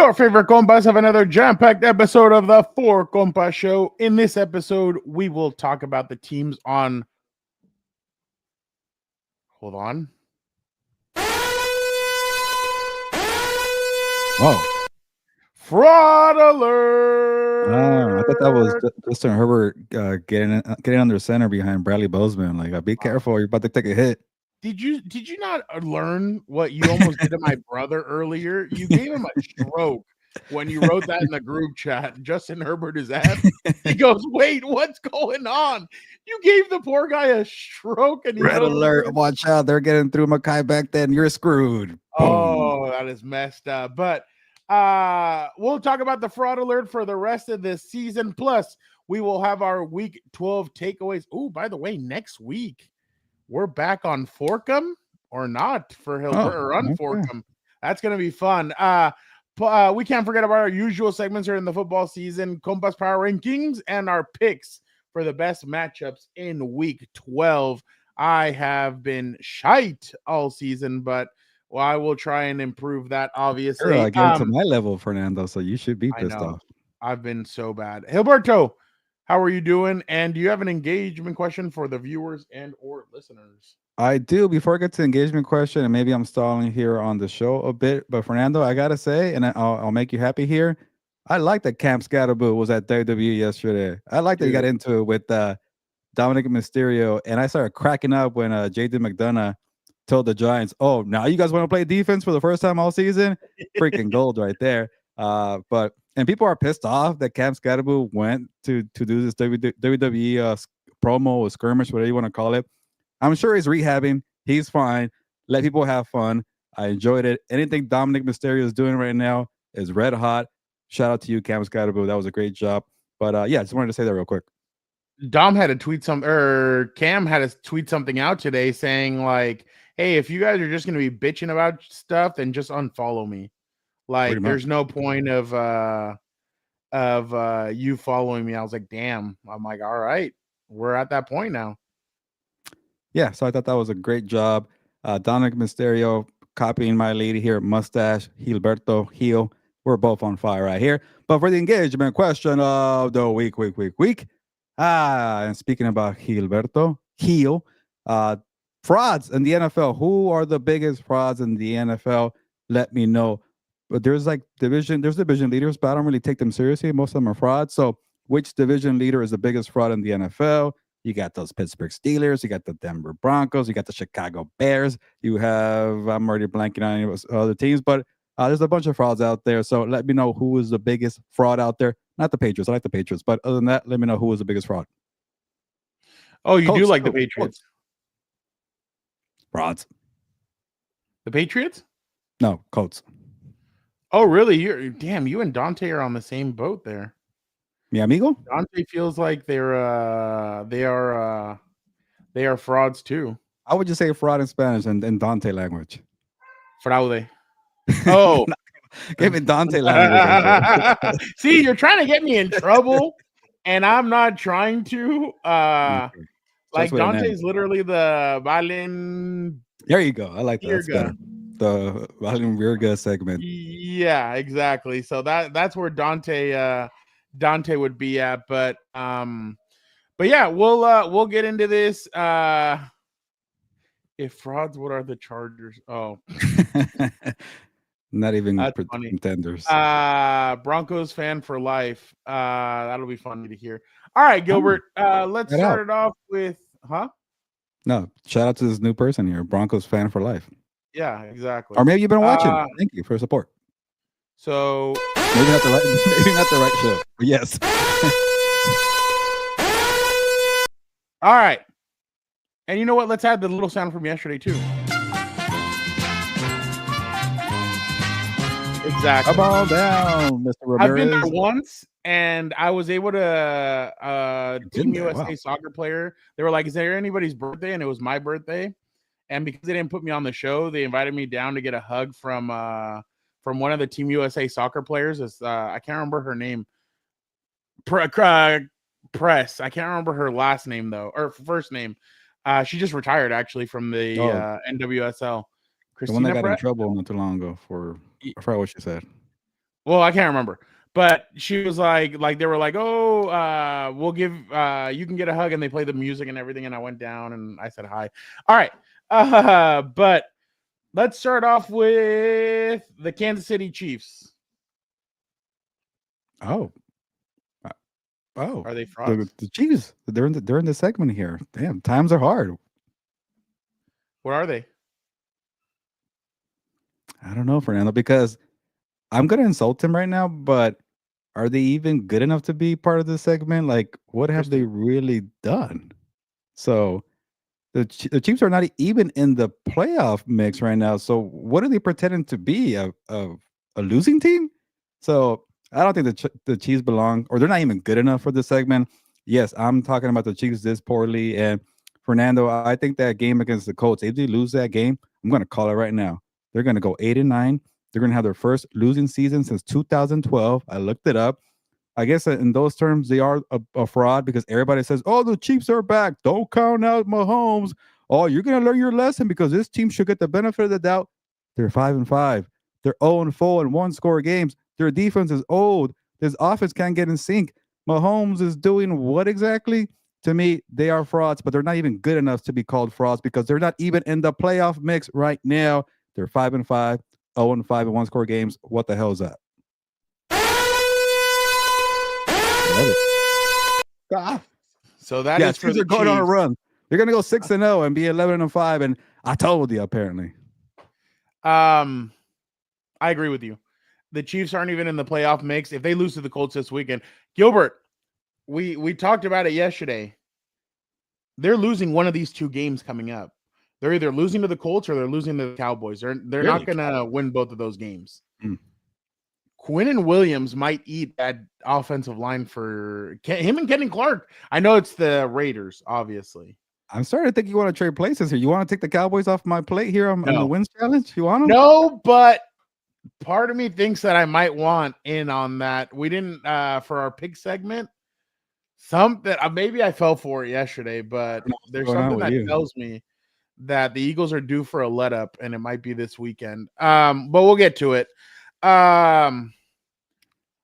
Your favorite compas have another jam-packed episode of the Four Compas Show. In this episode, we will talk about the teams on. Hold on. Oh, Fraud alert! I thought that was Justin Herbert getting under center behind Bradley Bozeman. Like, be careful, you're about to take a hit. Did you not learn what you almost did to my brother earlier? You gave him a stroke when you wrote that in the group chat. Justin Herbert is out. He goes, "Wait, what's going on?" You gave the poor guy a stroke, and he Red alert! Watch out, they're getting through Makai back then. You're screwed. Oh, that is messed up. But we'll talk about the fraud alert for the rest of this season. Plus, we will have our week 12 takeaways. Oh, by the way, next week we're back on Forkum or not for Hilbert or Unforkum. That's going to be fun. We can't forget about our usual segments during the football season, Compas Power Rankings, and our picks for the best matchups in week 12. I have been shite all season, but I will try and improve that, obviously. You're getting to my level, Fernando, so you should be pissed off. I've been so bad. Gilberto, how are you doing? And do you have an engagement question for the viewers and or listeners? I do. Before I get to the engagement question, and maybe I'm stalling here on the show a bit, but Fernando, I gotta say, and I'll make you happy here. I like that Camp Scatterboo was at WWE yesterday. I like that he got into it with Dominic Mysterio, and I started cracking up when JD McDonough told the Giants, "Oh, now you guys want to play defense for the first time all season?" Freaking gold right there. And people are pissed off that Camp Scatterboo went to do this WWE promo or skirmish, whatever you want to call it. I'm sure he's rehabbing. He's fine. Let people have fun. I enjoyed it. Anything Dominic Mysterio is doing right now is red hot. Shout out to you, Camp Scatterboo. That was a great job. But yeah, just wanted to say that real quick. Cam had to tweet something out today saying like, "Hey, if you guys are just going to be bitching about stuff, then just unfollow me. Like, there's no point of you following me." I was like, "Damn." I'm like, "All right, we're at that point now." Yeah, so I thought that was a great job. Dominic Mysterio copying my lady here, Mustache, Gilberto, Heel. We're both on fire right here. But for the engagement question of the week. And speaking about Gilberto, Heel, frauds in the NFL. Who are the biggest frauds in the NFL? Let me know. But there's division leaders, but I don't really take them seriously. Most of them are frauds. So which division leader is the biggest fraud in the NFL? You got those Pittsburgh Steelers, you got the Denver Broncos, you got the Chicago Bears, you have, I'm already blanking on any other teams, but there's a bunch of frauds out there. So let me know who is the biggest fraud out there. Not the Patriots. I like the Patriots. But other than that, let me know who is the biggest fraud. Oh, you do like the Patriots? Frauds. The Patriots? No, Colts. Oh, really? You and Dante are on the same boat there. Mi amigo? Dante feels like they are frauds too. I would just say fraud in Spanish and Dante language. Fraude. Oh, give me Dante language. See, you're trying to get me in trouble, and I'm not trying to. Like Dante's literally the Valen. There you go. I like that. That's better. The Valen Virga segment. Yeah, exactly. So that's where Dante would be at, but yeah, we'll get into this. If frauds, what are the Chargers? Oh, not even Contenders. Broncos fan for life. That'll be funny to hear. All right, Gilbert. Let's start it off with No, shout out to this new person here, Broncos fan for life. Yeah, exactly. Or maybe you've been watching. Thank you for support. So maybe not the right show. But yes. All right. And you know what? Let's add the little sound from yesterday too. Exactly. Come on down, Mr. Ramirez. I've been there once, and I was able to Team USA soccer player. They were like, "Is there anybody's birthday?" And it was my birthday. And because they didn't put me on the show, they invited me down to get a hug from one of the Team USA soccer players. I can't remember her name. Press. I can't remember her last name though, or first name. She just retired actually from the NWSL. Christina, the one that got in trouble not too long ago I forgot what she said. Well, I can't remember. But she was like they were like, oh, we'll give you can get a hug, and they play the music and everything. And I went down and I said hi. All right. But let's start off with the Kansas City Chiefs. Oh. Are they frauds? The Chiefs. They're in the segment here. Damn, times are hard. What are they? I don't know, Fernando, because I'm gonna insult him right now, but are they even good enough to be part of this segment? Like, what have they really done? So the Chiefs are not even in the playoff mix right now. So what are they pretending to be? A losing team? So I don't think the Chiefs belong, or they're not even good enough for this segment. Yes, I'm talking about the Chiefs this poorly. And Fernando, I think that game against the Colts, if they lose that game, I'm going to call it right now. They're going to go 8-9. They're going to have their first losing season since 2012. I looked it up. I guess in those terms, they are a fraud because everybody says, oh, the Chiefs are back. Don't count out Mahomes. Oh, you're going to learn your lesson because this team should get the benefit of the doubt. They're 5-5. They're 0-4 in one-score games. Their defense is old. This offense can't get in sync. Mahomes is doing what exactly? To me, they are frauds, but they're not even good enough to be called frauds because they're not even in the playoff mix right now. They're 5-5, 0-5 in one-score games. What the hell is that? So that is for the going Chiefs. on a run. They're gonna go 6-0 and be 11-5. And I told you, apparently. I agree with you. The Chiefs aren't even in the playoff mix. If they lose to the Colts this weekend, Gilbert, we talked about it yesterday. They're losing one of these two games coming up. They're either losing to the Colts or they're losing to the Cowboys. They're really not going to win both of those games. Quinnen Williams might eat that offensive line for him and Kenny Clark. I know it's the Raiders, obviously. I'm starting to think you want to trade places here. You want to take the Cowboys off my plate here on the wins challenge? You want them? No, but part of me thinks that I might want in on that. We didn't for our pick segment. Something maybe I fell for it yesterday, but there's something that tells me that the Eagles are due for a let up, and it might be this weekend. But we'll get to it. I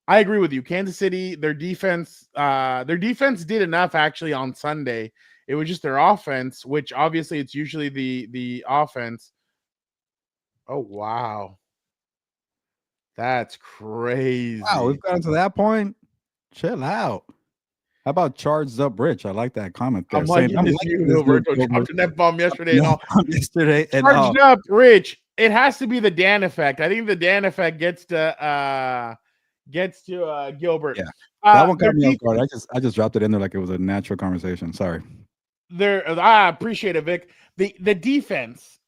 agree with you. Kansas City, their defense did enough actually on Sunday. It was just their offense, which obviously it's usually the offense. Oh, wow. That's crazy. Wow, we've gotten to that point. Chill out. How about charged up Rich? I like that comment there. I'm liking this Roberto dropped an F-bomb yesterday. Charged up Rich. It has to be the Dan effect. I think the Dan effect gets to Gilbert. Yeah. That one caught me off guard. I just dropped it in there like it was a natural conversation. Sorry. I appreciate it, Vic. The defense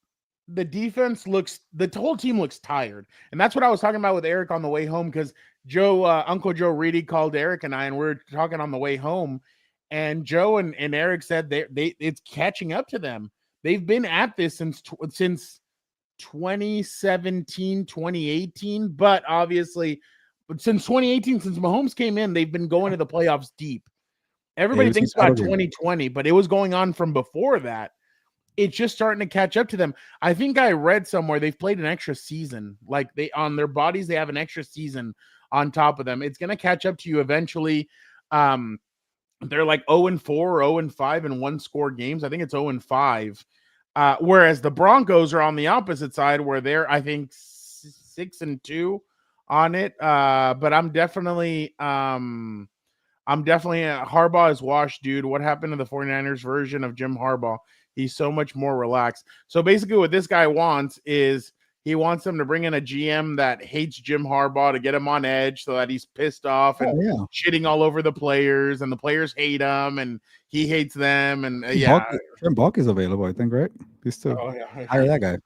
looks, the whole team looks tired. And that's what I was talking about with Eric on the way home, because Uncle Joe Reedy called Eric and I, and we were talking on the way home. And Joe and Eric said it's catching up to them. They've been at this since 2017, 2018, but obviously since 2018, since Mahomes came in, they've been going to the playoffs deep. Everybody thinks about 2020, but it was going on from before that. It's just starting to catch up to them. I think I read somewhere they've played an extra season. Like on their bodies, they have an extra season on top of them. It's going to catch up to you eventually. They're like 0-4 or 0-5 in one-score games. I think it's 0-5. Whereas the Broncos are on the opposite side, where they're, I think, 6-2 on it. But I'm definitely Harbaugh is washed, dude. What happened to the 49ers version of Jim Harbaugh? He's so much more relaxed. So basically what this guy wants is he wants them to bring in a GM that hates Jim Harbaugh to get him on edge so that he's pissed off and shitting all over the players, and the players hate him and he hates them. And Trent Baalke's available, I think, right? He's still hire that guy.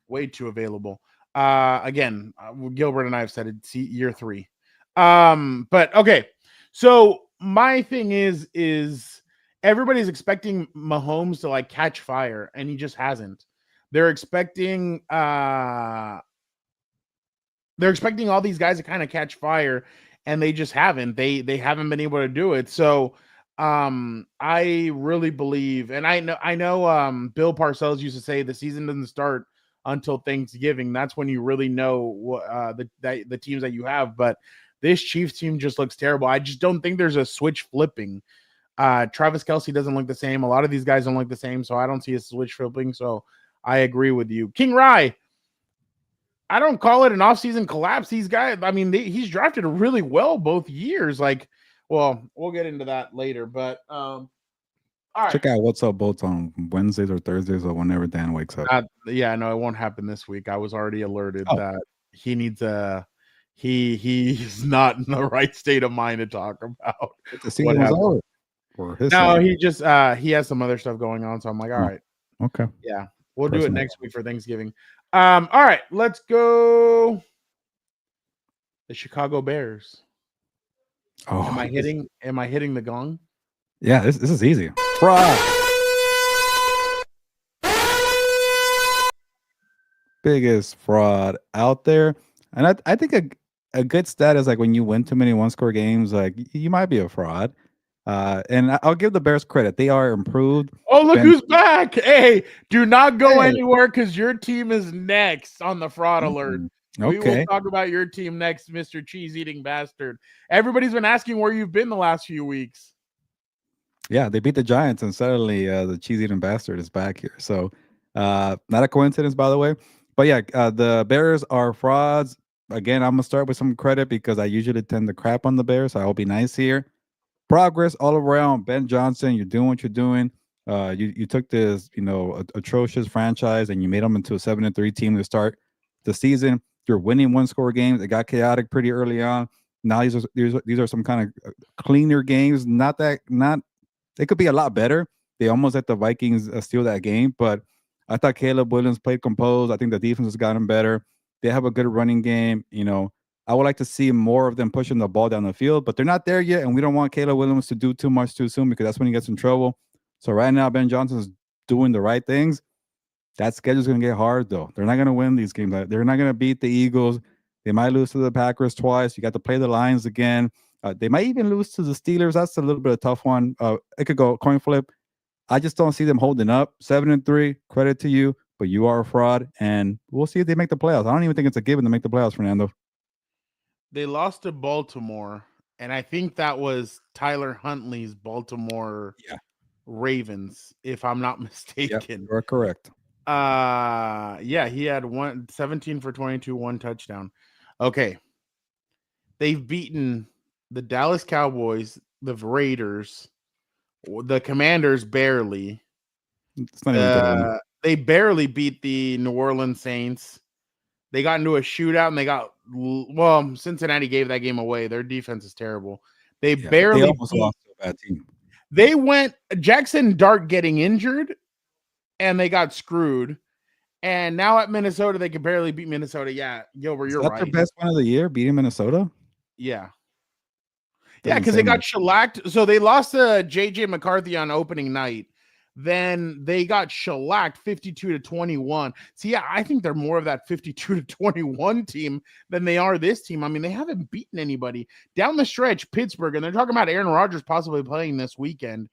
Way too available. Again, Gilbert and I have said it's year 3. But okay. So my thing is everybody's expecting Mahomes to like catch fire, and he just hasn't. They're expecting all these guys to kind of catch fire, and they just haven't. They haven't been able to do it. So I really believe, and I know Bill Parcells used to say the season doesn't start until Thanksgiving. That's when you really know the teams that you have. But this Chiefs team just looks terrible. I just don't think there's a switch flipping. Travis Kelce doesn't look the same. A lot of these guys don't look the same, so I don't see a switch flipping. So I agree with you. King Rye, I don't call it an offseason collapse. These guys, I mean, he's drafted really well both years. Like, well, we'll get into that later. But all right. Check out What's Up Bolts on Wednesdays or Thursdays or whenever Dan wakes up. Yeah, no, it won't happen this week. I was already alerted that he needs he's not in the right state of mind to talk about. The season was over. No, he just he has some other stuff going on. So I'm like, all right. Okay. Yeah. We'll do it next week for Thanksgiving. All right, let's go. The Chicago Bears. Oh, am I hitting the gong? Yeah, this is easy. Fraud. Biggest fraud out there. And I think a good stat is like when you win too many one-score games, like you might be a fraud. And I'll give the Bears credit. They are improved. Oh, look who's back. Hey, do not go anywhere because your team is next on the fraud alert. Okay. We will talk about your team next, Mr. Cheese-Eating Bastard. Everybody's been asking where you've been the last few weeks. Yeah, they beat the Giants, and suddenly the Cheese-Eating Bastard is back here. So not a coincidence, by the way. But yeah, the Bears are frauds. Again, I'm going to start with some credit because I usually tend to crap on the Bears. So I'll be nice here. Progress all around. Ben Johnson, you're doing what you're doing. You took this, atrocious franchise and you made them into a 7-3 team to start the season. You're winning one-score games. It got chaotic pretty early on. Now these are some kind of cleaner games. They could be a lot better. They almost let the Vikings steal that game, but I thought Caleb Williams played composed. I think the defense has gotten better. They have a good running game. I would like to see more of them pushing the ball down the field, but they're not there yet, and we don't want Caleb Williams to do too much too soon because that's when he gets in trouble. So right now, Ben Johnson's doing the right things. That schedule's going to get hard, though. They're not going to win these games. They're not going to beat the Eagles. They might lose to the Packers twice. You got to play the Lions again. They might even lose to the Steelers. That's a little bit of a tough one. It could go coin flip. I just don't see them holding up. 7-3, credit to you, but you are a fraud, and we'll see if they make the playoffs. I don't even think it's a given to make the playoffs, Fernando. They lost to Baltimore, and I think that was Tyler Huntley's Baltimore Ravens, if I'm not mistaken. Yep, you're correct. Yeah, he had 17 for 22, 1 touchdown. Okay. They've beaten the Dallas Cowboys, the Raiders, the Commanders barely. It's not even good. They barely beat the New Orleans Saints. They got into a shootout and Cincinnati gave that game away. Their defense is terrible. They almost lost to a bad team. They went Jackson Dart getting injured and they got screwed. And now at Minnesota, they can barely beat Minnesota. Yeah, Gilbert, you're right. Their best win of the year, beating Minnesota? Yeah. Yeah, because they got shellacked. So they lost to J.J. McCarthy on opening night. Then they got shellacked 52-21. See, yeah, I think they're more of that 52-21 team than they are this team. I mean, they haven't beaten anybody. Down the stretch, Pittsburgh, and they're talking about Aaron Rodgers possibly playing this weekend.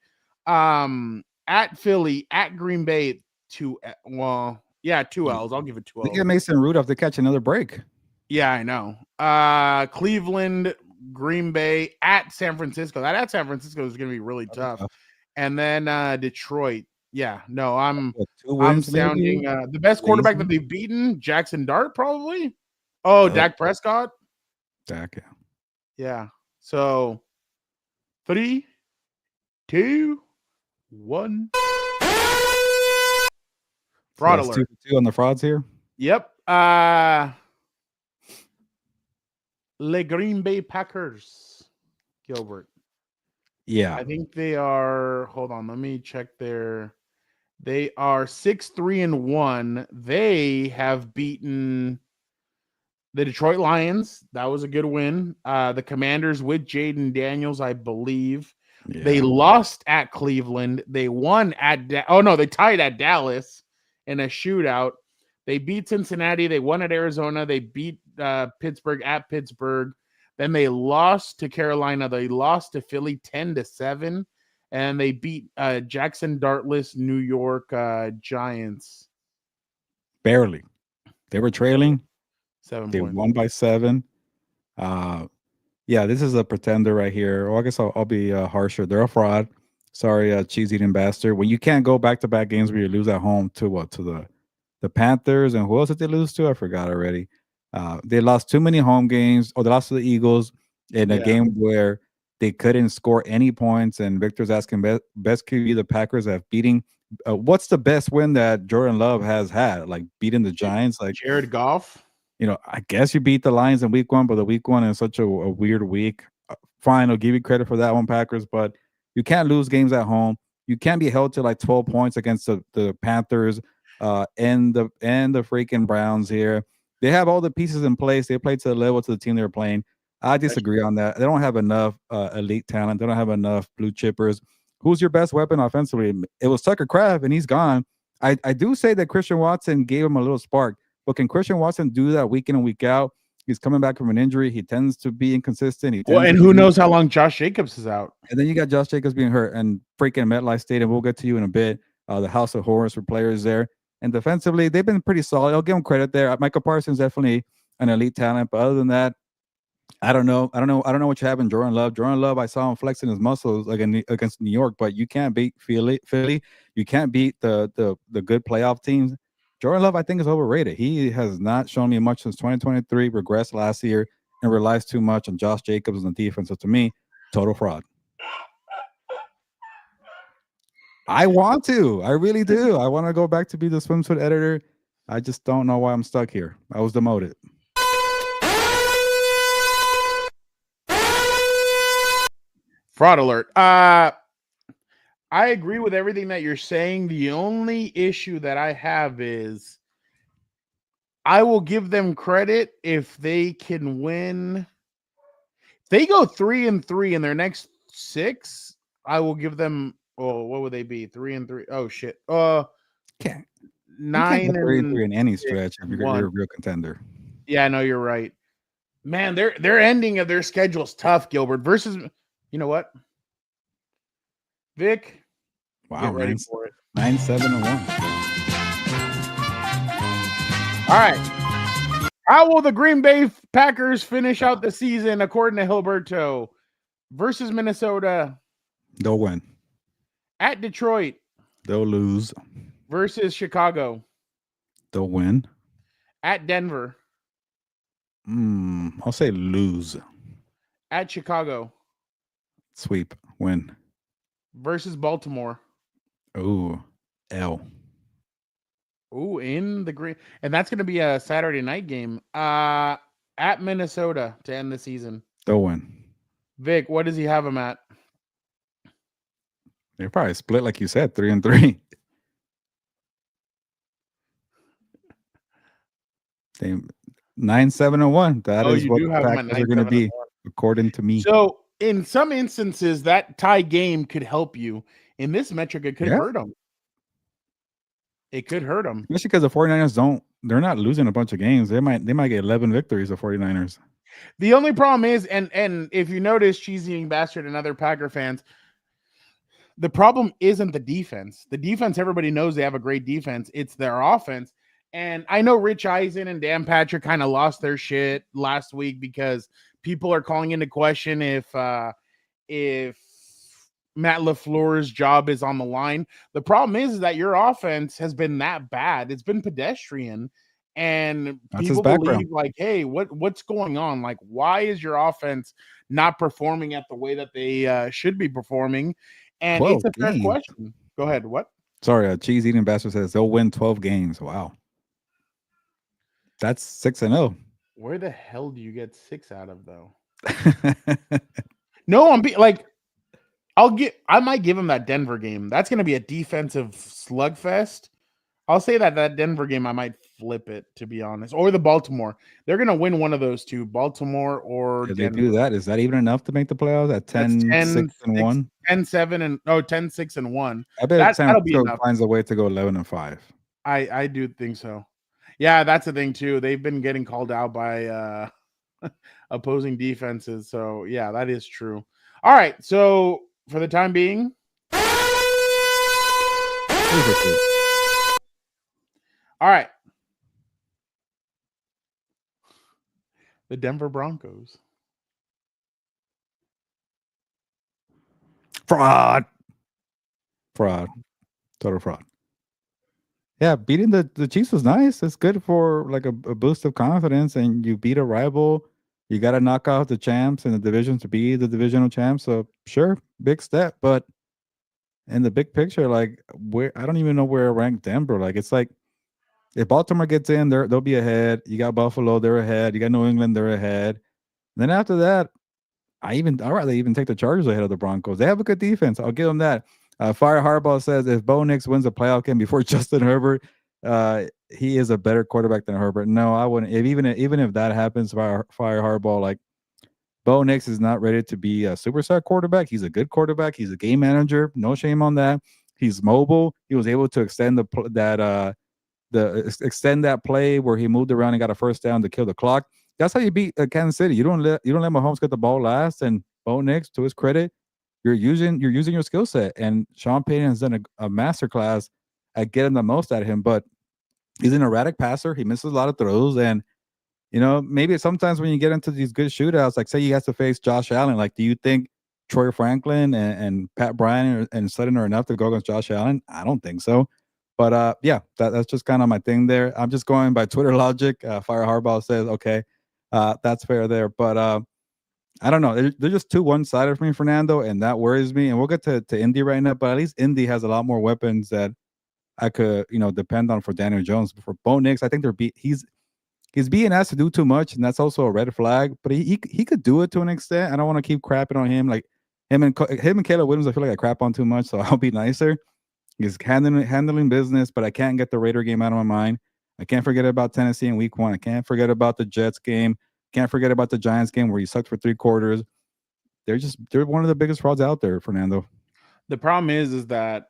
At Philly, at Green Bay, 2 L's. I'll give it 2 L's. They get Mason Rudolph to catch another break. Yeah, I know. Cleveland, Green Bay, at San Francisco. That at San Francisco is going to be really tough. And then Detroit. Yeah, no, I'm sounding the best quarterback that they've beaten, Jackson Dart, probably. Oh, Dak Prescott. Dak, yeah. Yeah. So 3, 2, 1. Fraud alert. 2 on the frauds here. Yep. Le Green Bay Packers. Gilbert. Yeah. I think they are. Hold on, let me check they are 6-3-1. They have beaten the Detroit Lions. That was a good win. The Commanders with Jaden Daniels, I believe. Yeah. They lost at Cleveland. They won at they tied at Dallas in a shootout. They beat Cincinnati. They won at Arizona. They beat Pittsburgh at Pittsburgh. Then they lost to Carolina. They lost to Philly 10-7. And they beat Jackson Dartless New York Giants. Barely. They were trailing. 7 They points. won by 7. Yeah, this is a pretender right here. Well, I guess I'll be harsher. They're a fraud. Sorry, cheese eating bastard. When you can't go back to back games where you lose at home to what? To the Panthers, and who else did they lose to? I forgot already. They lost too many home games. Oh, they lost to the Eagles in a Yeah. game where they couldn't score any points. And Victor's asking best QB the Packers have beating. What's the best win that Jordan Love has had? Like beating the Giants? Like Jared Goff. I guess you beat the Lions in week 1, but the week 1 is such a weird week. Fine, I'll give you credit for that one, Packers, but you can't lose games at home. You can't be held to like 12 points against the Panthers and the freaking Browns here. They have all the pieces in place. They played to the level to the team they're playing. I disagree on that. They don't have enough elite talent. They don't have enough blue chippers. Who's your best weapon offensively? It was Tucker Kraft, and he's gone. I do say that Christian Watson gave him a little spark. But can Christian Watson do that week in and week out? He's coming back from an injury. He tends to be inconsistent. And who knows how long Josh Jacobs is out? And then you got Josh Jacobs being hurt and freaking MetLife Stadium. We'll get to you in a bit. The House of Horrors for players there. And defensively, they've been pretty solid. I'll give them credit there. Michael Parsons definitely an elite talent. But other than that, I don't know what you have in Jordan Love. Jordan Love, I saw him flexing his muscles against New York, but you can't beat Philly. You can't beat the good playoff teams. Jordan Love, I think, is overrated. He has not shown me much since 2023, regressed last year, and relies too much on Josh Jacobs and the defense. So to me, total fraud. I want to. I really do. I want to go back to be the swimsuit editor. I just don't know why I'm stuck here. I was demoted. Fraud alert. I agree with everything that you're saying. The only issue that I have is I will give them credit if they can win. If they go 3-3 in their next 6, I will give them. Oh, what would they be? 3-3. Oh shit. Can't 9-3 in any stretch if you're a real contender. Yeah, I know you're right. Man, their ending of their schedule is tough, Gilbert. Versus, you know what? Vic. Wow, get ready for it. 9-7-1. All right. How will the Green Bay Packers finish out the season according to Hilberto? Versus Minnesota. They'll win. At Detroit. They'll lose. Versus Chicago. They'll win. At Denver. I'll say lose. At Chicago. Sweep. Win. Versus Baltimore. Ooh. L. Ooh, in the green. And that's going to be a Saturday night game. At Minnesota to end the season. They'll win. Vic, what does he have him at? They're probably split, like you said, 3-3. 9-7-1. That is what the Packers are going to be, according to me. So, in some instances, that tie game could help you. In this metric, it could hurt them. It could hurt them. Especially because the 49ers they're not losing a bunch of games. They might get 11 victories, the 49ers. The only problem is, and if you notice, Cheesy Eating Bastard and other Packer fans, the problem isn't the defense. The defense, everybody knows they have a great defense. It's their offense. And I know Rich Eisen and Dan Patrick kind of lost their shit last week because people are calling into question if Matt LaFleur's job is on the line. The problem is that your offense has been that bad. It's been pedestrian. And people believe like, hey, what's going on? Like, why is your offense not performing at the way that they should be performing? And it's a fair question. Go ahead. What? Sorry, Cheese Eating Bastard says they'll win 12 games. Wow. That's 6-0. Where the hell do you get 6 out of, though? No, I might give him that Denver game. That's going to be a defensive slugfest. I'll say that Denver game, I might flip it, to be honest. Or the Baltimore. They're going to win one of those two, Baltimore or If Denver. they do that, is that even enough to make the playoffs at 10-6-1? 10-7-6-1. I bet that'll be enough. Finds a way to go 11-5. I do think so. Yeah, that's the thing, too. They've been getting called out by opposing defenses. So, yeah, that is true. All right. So, for the time being. All right. The Denver Broncos. Fraud. Total fraud. Yeah, beating the Chiefs was nice. It's good for like a boost of confidence, and you beat a rival. You got to knock out the champs in the division to be the divisional champs. So sure, big step, but in the big picture, like where I don't even know where I rank Denver. Like it's like if Baltimore gets in, they'll be ahead. You got Buffalo, they're ahead. You got New England, they're ahead. Then after that, I'd rather even take the Chargers ahead of the Broncos. They have a good defense. I'll give them that. Fire Harbaugh says if Bo Nix wins a playoff game before Justin Herbert, he is a better quarterback than Herbert. No, I wouldn't. Even if that happens, Fire Harbaugh, like Bo Nix is not ready to be a superstar quarterback. He's a good quarterback. He's a game manager. No shame on that. He's mobile. He was able to extend extend that play where he moved around and got a first down to kill the clock. That's how you beat Kansas City. You don't let Mahomes get the ball last. And Bo Nix, to his credit, you're using your skill set. And Sean Payton has done a masterclass at getting the most out of him. But he's an erratic passer. He misses a lot of throws. And maybe sometimes when you get into these good shootouts, like say you have to face Josh Allen, like do you think Troy Franklin and Pat Bryant and Sutton are enough to go against Josh Allen? I don't think so. But yeah, that's just kind of my thing there. I'm just going by Twitter logic. Fire Harbaugh says, okay, that's fair there. But I don't know. They're just too one-sided for me, Fernando, and that worries me. And we'll get to Indy right now, but at least Indy has a lot more weapons that I could, depend on for Daniel Jones. But for Bo Nix, I think he's being asked to do too much, and that's also a red flag. But he could do it to an extent. I don't want to keep crapping on him. Like him and Caleb Williams, I feel like I crap on too much, so I'll be nicer. He's handling business, but I can't get the Raider game out of my mind. I can't forget about Tennessee in week 1. I can't forget about the Jets game. Can't forget about the Giants game where he sucked for 3 quarters. They're one of the biggest frauds out there, Fernando. The problem is that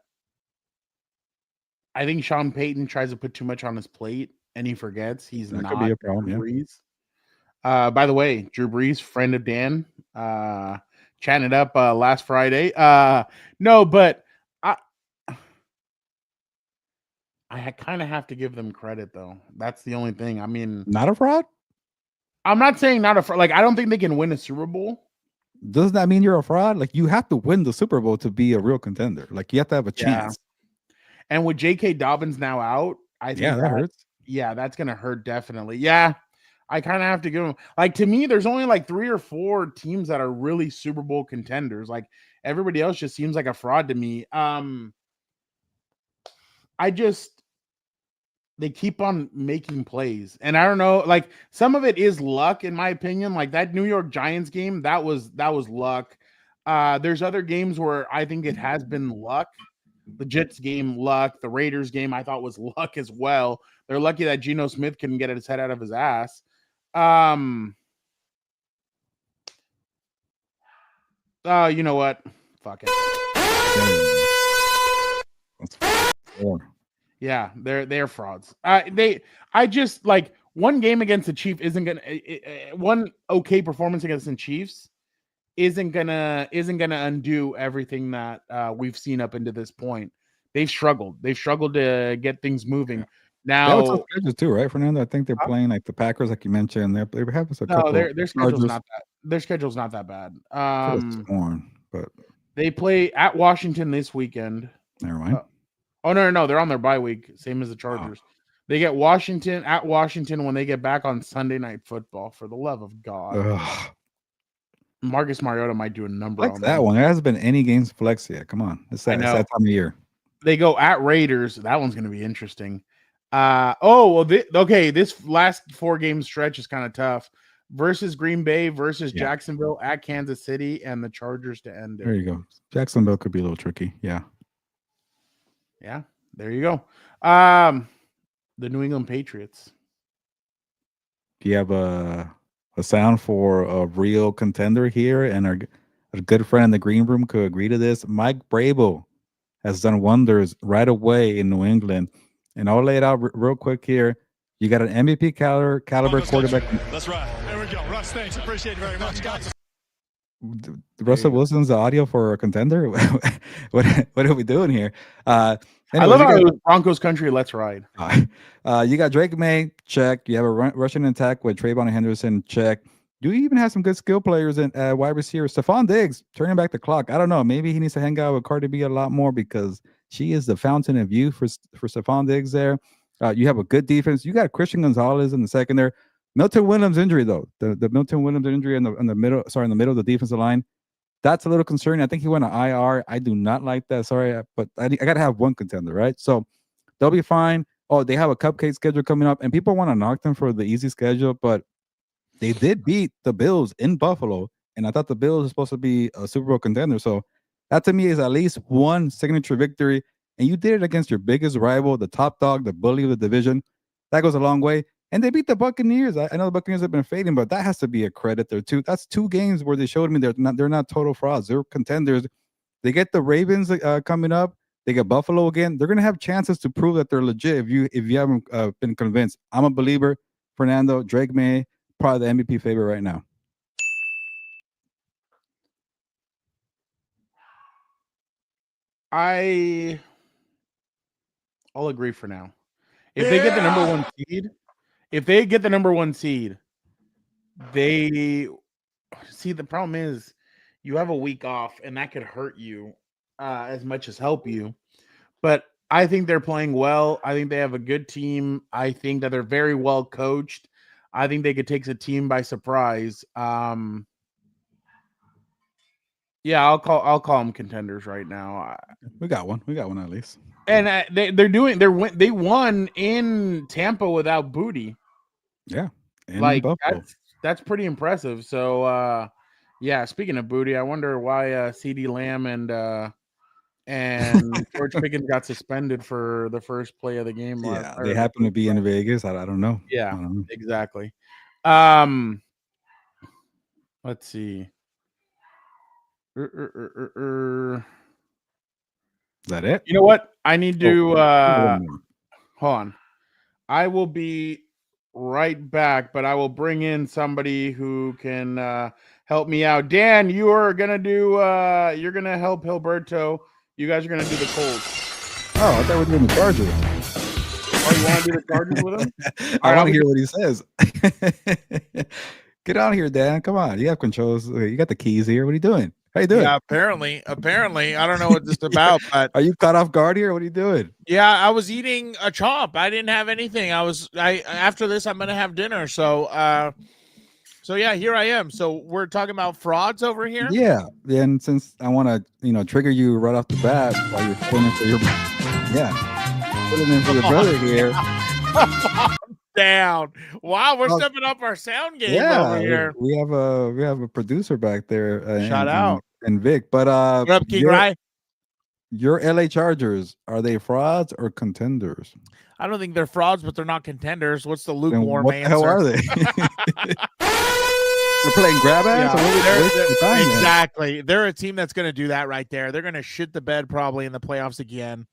I think Sean Payton tries to put too much on his plate and he forgets he's that not could be a problem, Drew Brees. By the way, Drew Brees, friend of Dan, chatting it up last Friday. No, but I kind of have to give them credit, though. That's the only thing. I mean, not a fraud? I'm not saying not a fraud. Like, I don't think they can win a Super Bowl. Doesn't that mean you're a fraud? Like, you have to win the Super Bowl to be a real contender. Like, you have to have a chance. And with J.K. Dobbins now out, I think that hurts. Yeah, that's going to hurt definitely. Yeah, I kind of have to give them. Like, to me, there's only like 3 or 4 teams that are really Super Bowl contenders. Like, everybody else just seems like a fraud to me. They keep on making plays. And I don't know, like some of it is luck, in my opinion. Like that New York Giants game, that was luck. There's other games where I think it has been luck. The Jets game, luck. The Raiders game, I thought was luck as well. They're lucky that Geno Smith couldn't get his head out of his ass. You know what? Fuck it. Yeah, they're frauds. I just like one game against the Chiefs isn't gonna one okay performance against the Chiefs isn't gonna undo everything that we've seen up into this point. They've struggled to get things moving. Yeah. Now that was schedules too, right, Fernando? I think they're playing like the Packers, like you mentioned. They have a couple. Their schedule's not that. Their schedule's not that bad. But they play at Washington this weekend. Never mind. Oh, no, they're on their bye week, same as the Chargers. Oh. They get Washington at Washington when they get back on Sunday Night Football, for the love of God. Ugh. Marcus Mariota might do a number on that one. There hasn't been any games flex yet. Come on. It's that time of year. They go at Raiders. That one's going to be interesting. This last 4-game stretch is kind of tough. Versus Green Bay, versus Jacksonville, at Kansas City, and the Chargers to end it. There you go. Jacksonville could be a little tricky. Yeah, there you go. The New England Patriots. Do you have a sound for a real contender here? And our good friend in the green room could agree to this. Mike Vrabel has done wonders right away in New England. And I'll lay it out real quick here. You got an MVP caliber quarterback. That's right. There we go. Russ, thanks. Appreciate it very much, guys. Russell Wilson's the audio for a contender. What are we doing here? I love how Broncos country. Let's ride. You got Drake May, check. You have a Russian attack with Trayvon Henderson, check. you even have some good skill players in wide receiver. Stephon Diggs turning back the clock. I don't know. Maybe he needs to hang out with Cardi B a lot more because she is the fountain of youth for Stephon Diggs there. You have a good defense. You got Christian Gonzalez in the second there. Milton Williams injury though, the Milton Williams injury in the middle of the defensive line. That's a little concerning. I think he went to IR. I do not like that. Sorry, but I got to have one contender, right? So they'll be fine. Oh, they have a cupcake schedule coming up, and people want to knock them for the easy schedule, but they did beat the Bills in Buffalo, and I thought the Bills are supposed to be a Super Bowl contender. So that to me is at least one signature victory, and you did it against your biggest rival, the top dog, the bully of the division. That goes a long way. And they beat the Buccaneers. I know the Buccaneers have been fading, but that has to be a credit there too. That's 2 games where they showed me they're not total frauds. They're contenders. They get the Ravens coming up. They get Buffalo again. They're gonna have chances to prove that they're legit. If you haven't been convinced, I'm a believer. Fernando, Drake May, probably the MVP favorite right now. I'll agree for now. If they get the number 1 seed. If they get the number 1 seed, they see the problem is you have a week off, and that could hurt you as much as help you. But I think they're playing well. I think they have a good team. I think that they're very well coached. I think they could take the team by surprise. Yeah, I'll call them contenders right now. We got one. We got one at least. And they won in Tampa without Booty. Yeah, like that's pretty impressive. So yeah, speaking of Booty, I wonder why CeeDee Lamb and George Pickens got suspended for the first play of the game. Yeah, they happen to be in Vegas. I don't know. Yeah, don't know. Exactly. Let's see. Is that it? You know what? I need to hold on. I will be right back, but I will bring in somebody who can help me out. Dan, you are gonna do you're gonna help Hilberto. You guys are gonna do the Colts. Oh, I thought we were doing the Chargers. Oh, you want to do the Chargers with him? I want to hear what he says. Get out here, Dan. Come on. You have controls. You got the keys here. What are you doing? How you doing? Yeah, apparently, I don't know what this is about, but are you caught off guard here? What are you doing? Yeah, I was eating a chomp. I didn't have anything. After this, I'm gonna have dinner. So yeah, here I am. So we're talking about frauds over here. Yeah, and since I want to, trigger you right off the bat while you're filling for your, filling in for your brother here. Down. Wow, we're stepping up our sound game over here. We have a producer back there. Shout out and Vic. But what up, King Rye? Your LA Chargers, are they frauds or contenders? I don't think they're frauds, but they're not contenders. What's the lukewarm answer? What the hell are they? They're playing grab ass. Yeah, exactly. They're a team that's going to do that right there. They're going to shit the bed probably in the playoffs again.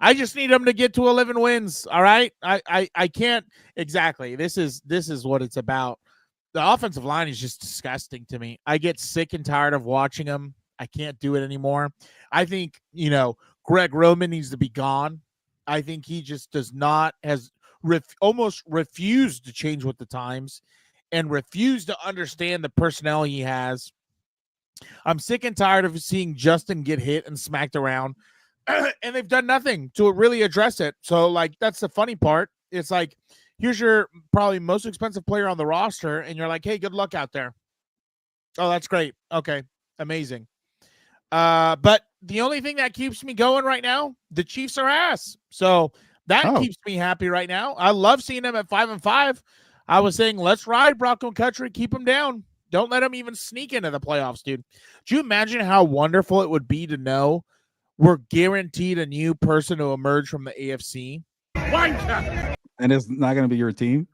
I just need them to get to 11 wins. All right. I can't exactly. This is what it's about. The offensive line is just disgusting to me. I get sick and tired of watching them. I can't do it anymore. I think, Greg Roman needs to be gone. I think he just almost refused to change with the times and refused to understand the personnel he has. I'm sick and tired of seeing Justin get hit and smacked around. And they've done nothing to really address it. So, that's the funny part. It's like, here's your probably most expensive player on the roster, and you're like, hey, good luck out there. Oh, that's great. Okay, amazing. But the only thing that keeps me going right now, the Chiefs are ass. So that keeps me happy right now. I love seeing them at 5-5. I was saying, let's ride Bronco Country, keep them down. Don't let them even sneak into the playoffs, dude. Do you imagine how wonderful it would be to know we're guaranteed a new person to emerge from the AFC? And it's not going to be your team?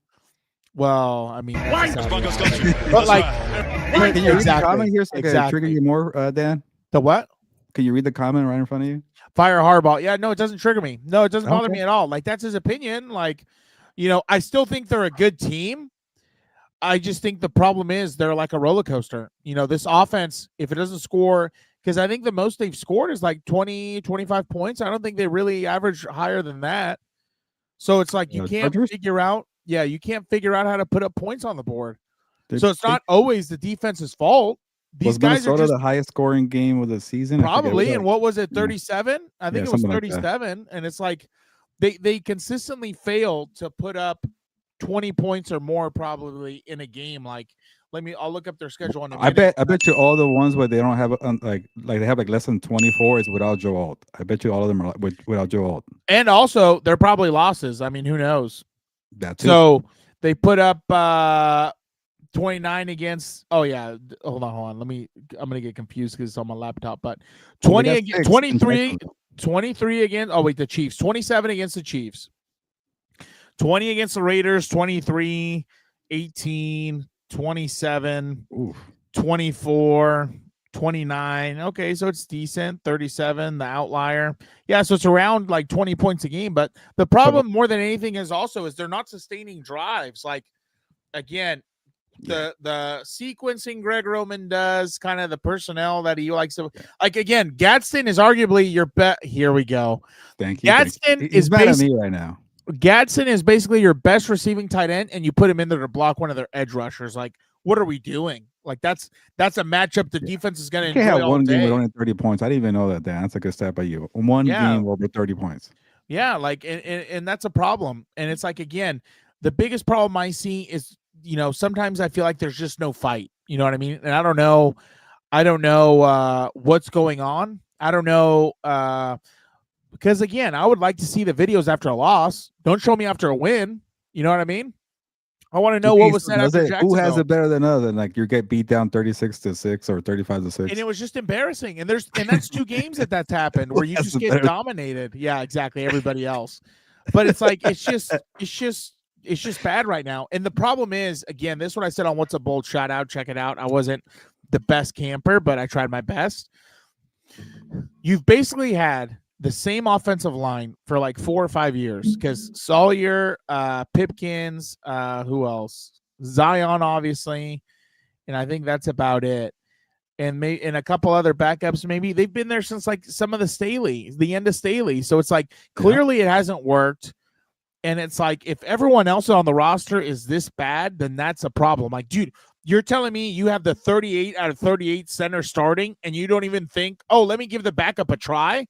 Well, I mean, but can you read the comment here so I can trigger you more, Dan? The what? Can you read the comment right in front of you? Fire Harbaugh. Yeah, no, it doesn't trigger me. No, it doesn't bother me at all. That's his opinion. I still think they're a good team. I just think the problem is they're like a roller coaster. This offense, if it doesn't score, because I think the most they've scored is 20, 25 points. I don't think they really average higher than that. So it's like you can't figure out how to put up points on the board. So it's not always the defense's fault. These guys Minnesota are just the highest scoring game of the season? probably. And what was it? 37? I think it was something like 37. And it's like they consistently fail to put up 20 points or more probably in a game. Like, I'll look up their schedule in a minute. I bet you all the ones where they don't have like they have like less than 24 is without Joe Alt. I bet you all of them are without Joe Alt. And also, they're probably losses. I mean, who knows? That's so they put up 29 against. Oh yeah, hold on. I'm gonna get confused because it's on my laptop. But 23 against. Oh wait, the Chiefs. 27 against the Chiefs. 20 against the Raiders. 23, 18, 27, 24, 29. Okay, so it's decent. 37, the outlier. Yeah, so it's around like 20 points a game. But the problem more than anything is they're not sustaining drives. Like, again, the sequencing Greg Roman does, kind of the personnel that he likes to, like, again, Gadsden is arguably your best. Here we go. Thank you. Gadsden is mad at me right now. Gadsden is basically your best receiving tight end, and you put him in there to block one of their edge rushers. Like, what are we doing? Like, that's a matchup the defense is going to enjoy. You can't have one game with day. only 30 points. I didn't even know that, Dan. That's a good step by you. One game over 30 points. Yeah, like, and that's a problem. And it's like, again, the biggest problem I see is, sometimes I feel like there's just no fight. You know what I mean? And I don't know what's going on. I don't know. Because, again, I would like to see the videos after a loss. Don't show me after a win. You know what I mean? I want to know what was said after Jacksonville. Who has it better than other? Like, you get beat down 36-6 or 35-6. And it was just embarrassing. And that's 2 games that's happened where you just get dominated. Yeah, exactly. Everybody else. But it's like, it's just bad right now. And the problem is, again, this is what I said on What's a Bold Shout Out. Check it out. I wasn't the best camper, but I tried my best. You've basically had the same offensive line for like 4 or 5 years, because Sawyer, Pipkins, who else? Zion, obviously, and I think that's about it. And a couple other backups, maybe. They've been there since like some of the end of Staley. So it's like, clearly it hasn't worked. And it's like, if everyone else on the roster is this bad, then that's a problem. Like, dude, you're telling me you have the 38 out of 38 center starting, and you don't even think, oh, let me give the backup a try?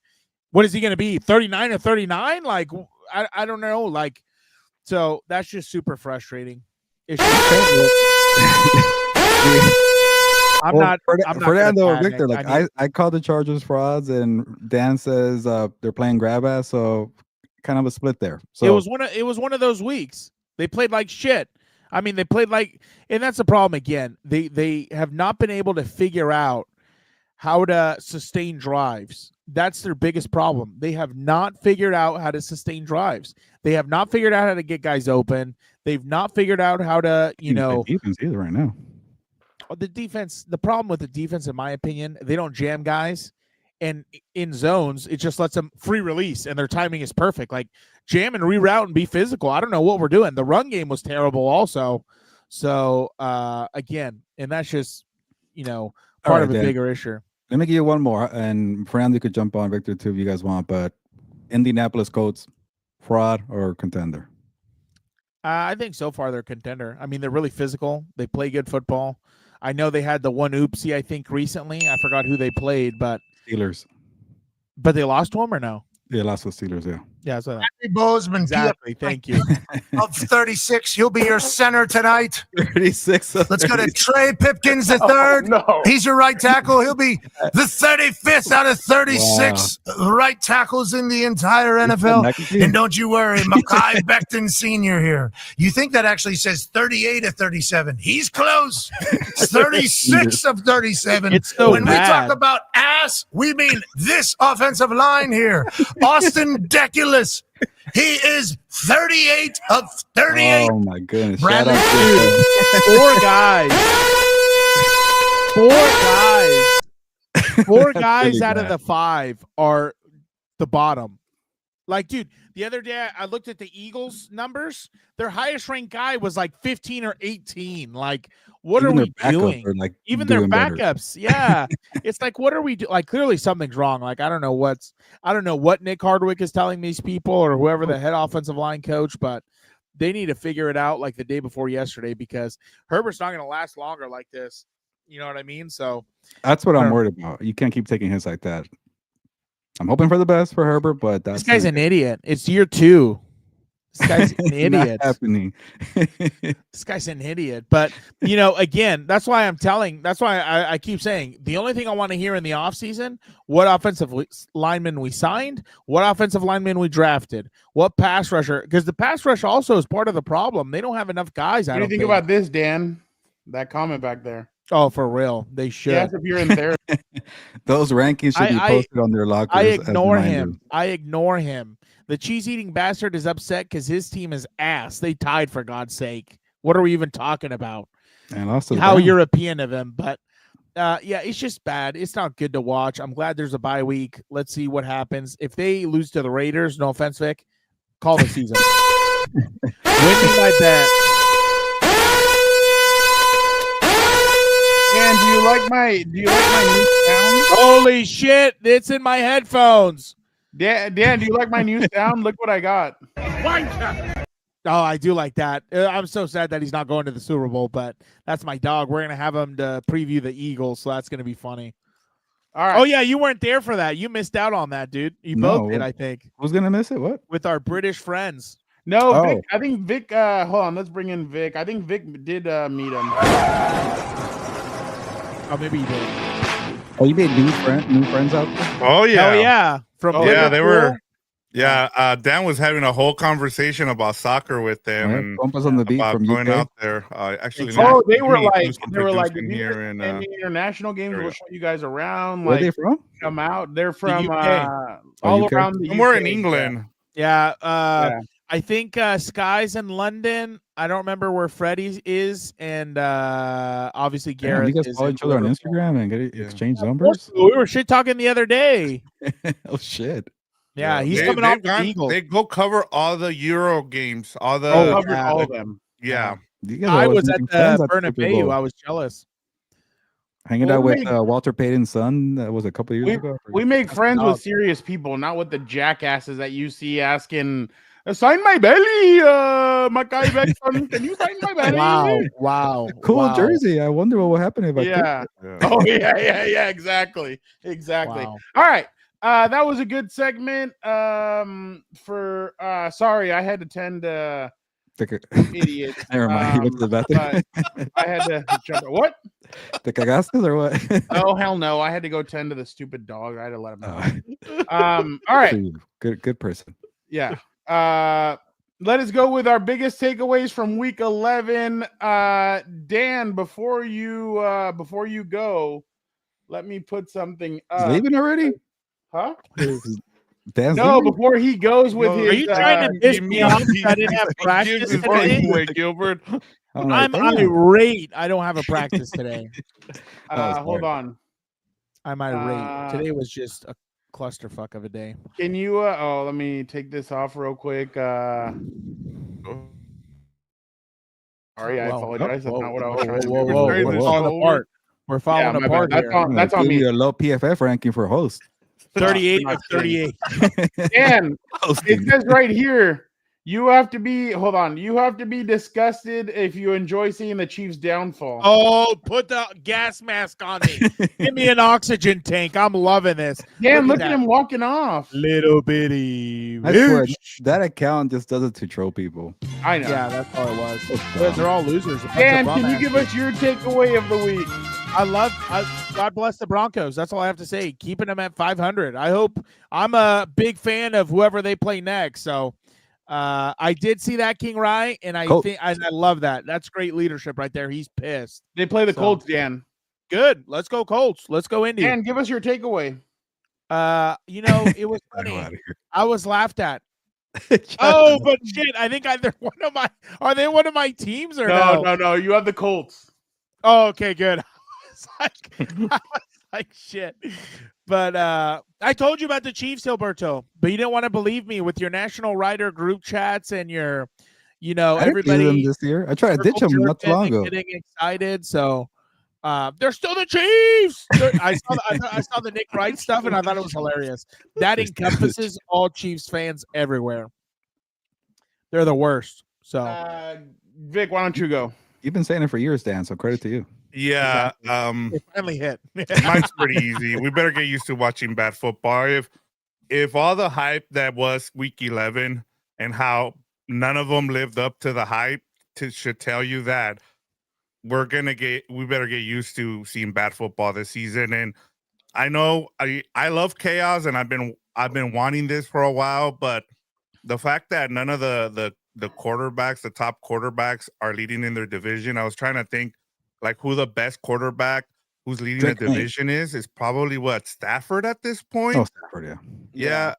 What is he going to be, 39 or 39? Like, I don't know. Like, so that's just super frustrating. Fernando or Victor, like, I called the Chargers frauds, and Dan says they're playing grab ass, so kind of a split there. So it was one of those weeks. They played like shit. I mean, they played like, and that's the problem again. They have not been able to figure out how to sustain drives. That's their biggest problem. They have not figured out how to sustain drives. They have not figured out how to get guys open. They've not figured out how to, defense either right now. The defense, the problem with the defense, in my opinion, they don't jam guys, and in zones, it just lets them free release, and their timing is perfect. Like, jam and reroute and be physical. I don't know what we're doing. The run game was terrible also. So, again, and that's just, part of a bigger issue. Let me give you one more, and Fernando, you could jump on, Victor, too, if you guys want. But Indianapolis Colts, fraud or contender? I think so far they're contender. I mean, they're really physical. They play good football. I know they had the one oopsie, I think, recently. I forgot who they played, but Steelers. But they lost to them or no? They lost with Steelers, yeah. Yeah, so Happy Bozeman. Exactly. Thank you. Of 36, he'll be your center tonight. 36. Let's go to Trey Pipkins the third. No. He's your right tackle. He'll be the 35th out of 36 right tackles in the entire NFL. And don't you worry, Mekhi Becton Sr. here. You think that actually says 38 of 37. He's close. 36 of 37. It's so when bad. We talk about ass, we mean this offensive line here. Austin Deculus. He is 38 of 38. Oh, my goodness. Bradley, Four guys really out of the 5 are the bottom. Like, dude, the other day I looked at the Eagles numbers. Their highest ranked guy was like 15 or 18. Like, what are we doing? Like, even their backups. Yeah. It's like, what are we doing? Like, clearly something's wrong. Like, I don't know what Nick Hardwick is telling these people or whoever the head offensive line coach, but they need to figure it out like the day before yesterday, because Herbert's not going to last longer like this. You know what I mean? So that's what I'm worried about. You can't keep taking hits like that. I'm hoping for the best for Herbert, but this guy's an idiot. It's year 2. This guy's an idiot. Happening. This guy's an idiot. But, you know, again, that's why I keep saying the only thing I want to hear in the offseason, what offensive lineman we signed, what offensive lineman we drafted, what pass rusher, because the pass rush also is part of the problem. They don't have enough guys. What do you think about this, Dan? That comment back there. Oh, for real. They should. Yes, if you're in there. Those rankings should be posted on their lockers. I ignore him. The cheese-eating bastard is upset because his team is ass. They tied, for God's sake. What are we even talking about? And also how European of him. But, yeah, it's just bad. It's not good to watch. I'm glad there's a bye week. Let's see what happens. If they lose to the Raiders, no offense, Vic, call the season. Win me my bet. Dan, do you like my new sound? Holy shit, it's in my headphones. Dan, do you like my new sound? Look what I got. Oh, I do like that. I'm so sad that he's not going to the Super Bowl, but that's my dog. We're going to have him to preview the Eagles, so that's going to be funny. All right. Oh, yeah, you weren't there for that. You missed out on that, dude. You both did, I think. Who's going to miss it? What? With our British friends. No, Vic, I think Vic, hold on, let's bring in Vic. I think Vic did meet him. Oh, maybe he did. Oh, you made new friends out there? Oh, yeah. Oh, yeah. From they were. Yeah, Dan was having a whole conversation about soccer with them and Compas on the beat about from going UK. out there. Actually, they were like, here in the international games. We'll show you guys around. Where are they from? Come out. They're from all around the somewhere UK. in England. Yeah. I think Sky's in London. I don't remember where Freddie is, and obviously Gareth. You guys follow each other on Instagram and exchange numbers? We were shit talking the other day. Oh shit! Yeah, he's coming off the Eagles. They go cover all the Euro games, all the all of them. Yeah, I was at the Bernabeu. I was jealous. Hanging out with Walter Payton's son. That was a couple years ago. We make friends with serious people, not with the jackasses that you see asking. Sign my belly, Mackay Beckton. Can you sign my belly? Wow. Cool jersey. I wonder what will happen if I Oh, yeah. Exactly. Wow. All right. That was a good segment. Sorry, I had to tend idiot. Never mind. He went to the bathroom. I had to jump. What? The cagastas or what? Oh, hell no. I had to go tend to the stupid dog. I had to let him know. All right. Good person. Yeah. Let us go with our biggest takeaways from week 11. Dan, before you go, let me put something up. He's leaving already? Huh? Dan's leaving? Before he goes with his. Are you trying to piss me off? I didn't have practice today. Gilbert. I'm irate. I don't have a practice today. Hold on. I'm irate. Today was just a clusterfuck of a day. Can you let me take this off real quick. Sorry, I apologize. That's not what I was trying to do. We're falling apart. We're falling apart here. That's on me. A low PFF ranking for host. 38 of 38. And it says right here, you have to be disgusted if you enjoy seeing the Chiefs' downfall. Oh, put the gas mask on me. Give me an oxygen tank. I'm loving this. Yeah, look at him walking off. Little bitty. I swear, that account just does it to troll people. I know. Yeah, that's all it was. They're all losers. Dan, can you give us your takeaway of the week? God bless the Broncos. That's all I have to say. Keeping them at 500. I'm a big fan of whoever they play next. So I did see that King Rye, and I love that. That's great leadership right there. He's pissed. They play the Colts, Dan. Good. Let's go Colts. Let's go Indy. Dan, give us your takeaway. It was funny. I was laughed at. Oh, but shit! I think either one of my are they one of my teams or no? You have the Colts. Oh, okay, good. I was like shit. But I told you about the Chiefs, Hilberto, but you didn't want to believe me with your National Writer group chats and your, everybody this year. I tried to ditch them not too long ago. Getting excited, so they're still the Chiefs. I saw the Nick Wright stuff, and I thought it was hilarious. That encompasses all Chiefs fans everywhere. They're the worst. So Vic, why don't you go? You've been saying it for years, Dan. So credit to you. Yeah. it finally hit. Mine's pretty easy. We better get used to watching bad football. If all the hype that was week 11 and how none of them lived up to the hype should tell you that we better get used to seeing bad football this season. And I know I love chaos, and I've been wanting this for a while, but the fact that none of the quarterbacks, the top quarterbacks, are leading in their division, I was trying to think like who the best quarterback who's leading the division is probably what, Stafford at this point. Oh, Stafford, yeah.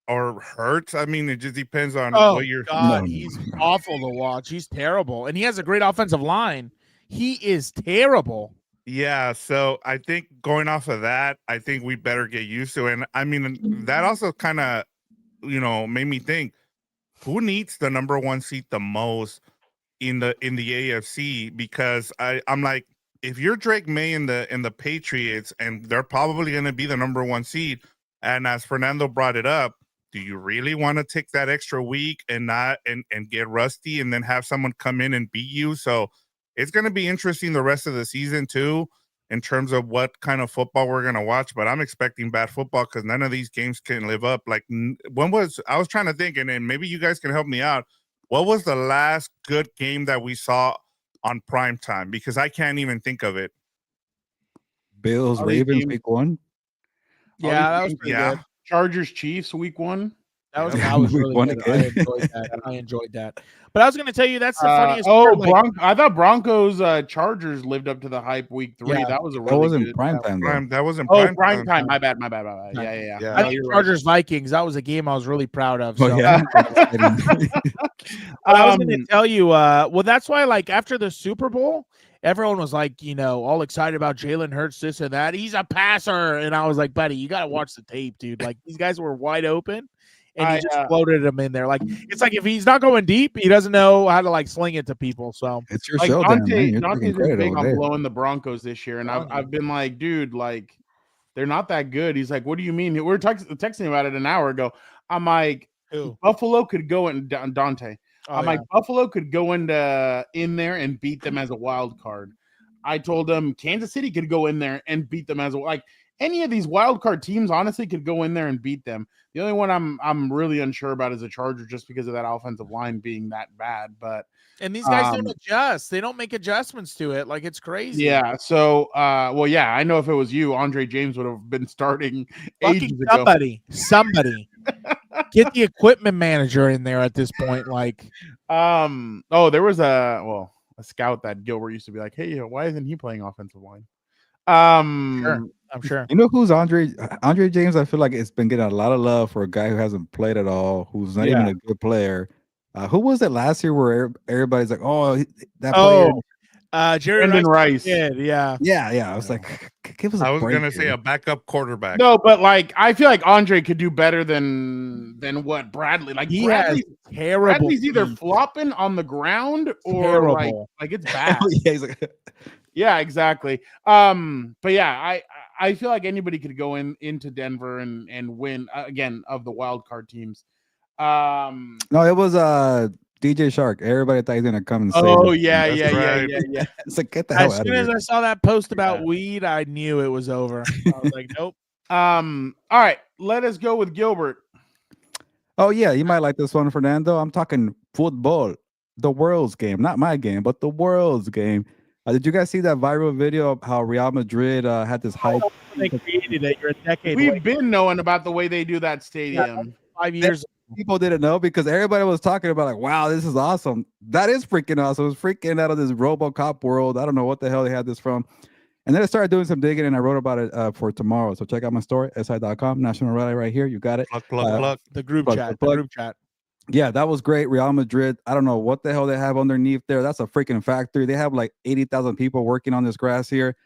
Or Hurts. I mean, it just depends on what you're. God, he's awful to watch. He's terrible, and he has a great offensive line. He is terrible. Yeah, so I think going off of that, I think we better get used to it. And I mean, that also kind of, made me think, who needs the number one seed the most in the AFC? Because I'm like, if you're Drake May in the Patriots, and they're probably going to be the number one seed, and as Fernando brought it up, do you really want to take that extra week and not and get rusty and then have someone come in and beat you? So it's going to be interesting the rest of the season too, in terms of what kind of football we're going to watch. But I'm expecting bad football because none of these games can live up. Like, I was trying to think, and then maybe you guys can help me out. What was the last good game that we saw on prime time? Because I can't even think of it. Bills, Ravens, week 1. Yeah, that was pretty good. Chargers, Chiefs, week 1. That was really good. I enjoyed that. But I was going to tell you, that's the funniest part. I thought Broncos, Chargers lived up to the hype week 3. Yeah, that was a really good prime time. That wasn't prime time. My bad. Yeah. I think Chargers Vikings. That was a game I was really proud of. So. Oh, yeah. I was going to tell you. Well, that's why, like, after the Super Bowl, everyone was like, all excited about Jalen Hurts, this and that. He's a passer, and I was like, buddy, you got to watch the tape, dude. Like, these guys were wide open. And he just floated him in there. Like, it's like if he's not going deep, he doesn't know how to like sling it to people. So it's your show, Dan. Dante's big on blowing the Broncos this year, and I've been like, dude, like they're not that good. He's like, what do you mean? We were texting about it an hour ago. I'm like, Buffalo could go in Dante. Like, Buffalo could go in there and beat them as a wild card. I told them Kansas City could go in there and beat them as any of these wild card teams, honestly, could go in there and beat them. The only one I'm really unsure about is the Chargers, just because of that offensive line being that bad. And these guys don't adjust; they don't make adjustments to it. Like, it's crazy. Yeah. So, I know if it was you, Andre James would have been starting ages ago. Somebody, get the equipment manager in there at this point. Like, there was a scout that Gilbert used to be like, hey, why isn't he playing offensive line? I'm sure. You know who's Andre James? I feel like it's been getting a lot of love for a guy who hasn't played at all, who's not even a good player. Who was it last year where everybody's like, that player? Jerry Rice. Yeah. I was like, give us. I was gonna say a backup quarterback. No, but like I feel like Andre could do better than what Bradley. Like Bradley's terrible. Bradley's either flopping on the ground or like it's bad. Yeah, he's like. Yeah, exactly. But yeah, I feel like anybody could go into Denver and win again of the wild card teams. No, it was DJ Shark. Everybody thought he was gonna come and save yeah. It's like, get the hell out of here. As soon as I saw that post about weed, I knew it was over. I was like, nope. All right, let us go with Gilbert. Oh yeah, you might like this one, Fernando. I'm talking football, the world's game, not my game, but the world's game. Did you guys see that viral video of how Real Madrid had this hype? They created it. You're a decade. We've been knowing about the way they do that stadium. 5 years. People didn't know because everybody was talking about like, wow, this is awesome. That is freaking awesome. It was freaking out of this RoboCop world. I don't know what the hell they had this from. And then I started doing some digging and I wrote about it for tomorrow. So check out my story, si.com, National Rally right here. You got it. Plug. The group chat. Yeah, that was great. Real Madrid. I don't know what the hell they have underneath there. That's a freaking factory. They have like 80,000 people working on this grass here.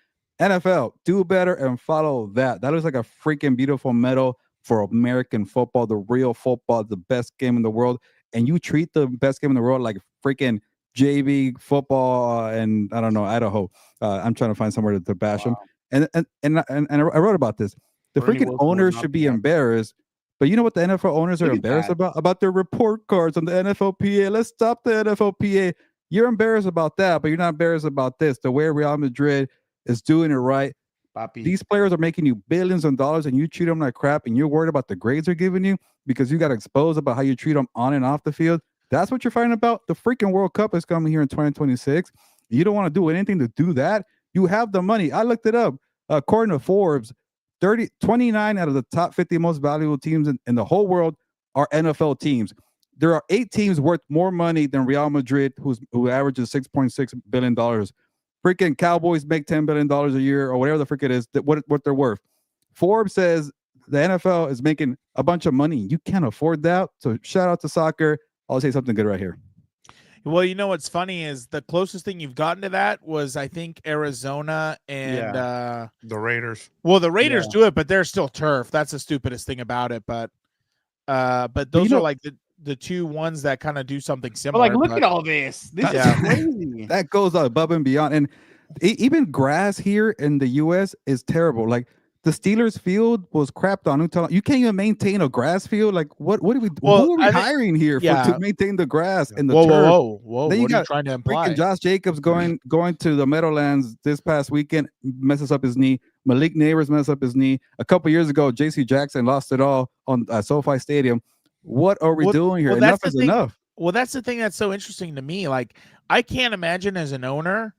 NFL, do better and follow that. That looks like a freaking beautiful medal for American football, the real football, the best game in the world. And you treat the best game in the world like freaking JV football and I don't know, Idaho. I'm trying to find somewhere to bash them. And I wrote about this. The freaking owners should be embarrassed But you know what the NFL owners are Look at embarrassed that. about? About their report cards on the NFLPA. Let's stop the NFLPA. You're embarrassed about that, but you're not embarrassed about this. The way Real Madrid is doing it right. Papi. These players are making you billions of dollars, and you treat them like crap, and you're worried about the grades they're giving you because you got exposed about how you treat them on and off the field. That's what you're fighting about. The freaking World Cup is coming here in 2026. You don't want to do anything to do that. You have the money. I looked it up. According to Forbes, 29 out of the top 50 most valuable teams in the whole world are NFL teams. There are 8 teams worth more money than Real Madrid, who averages $6.6 billion. Freaking Cowboys make $10 billion a year or whatever the frick it is, what they're worth. Forbes says the NFL is making a bunch of money. You can't afford that. So shout out to soccer. I'll say something good right here. Well, you know what's funny is the closest thing you've gotten to that was, I think, Arizona and the Raiders. Well, the Raiders do it, but they're still turf. That's the stupidest thing about it. But those are like the two ones that kind of do something similar. But like, look at all this. This is crazy. That goes above and beyond. And even grass here in the U.S. is terrible. Like the Steelers field was crapped on. You can't even maintain a grass field. Like what are we? Who are we hiring here to maintain the grass and the turf? Whoa! Then what are you trying to imply? Freaking Josh Jacobs going to the Meadowlands this past weekend, messes up his knee. Malik Neighbors messed up his knee. A couple years ago, J.C. Jackson lost it all on SoFi Stadium. What are we doing here? Enough is enough. Well, that's the thing that's so interesting to me. Like, I can't imagine as an owner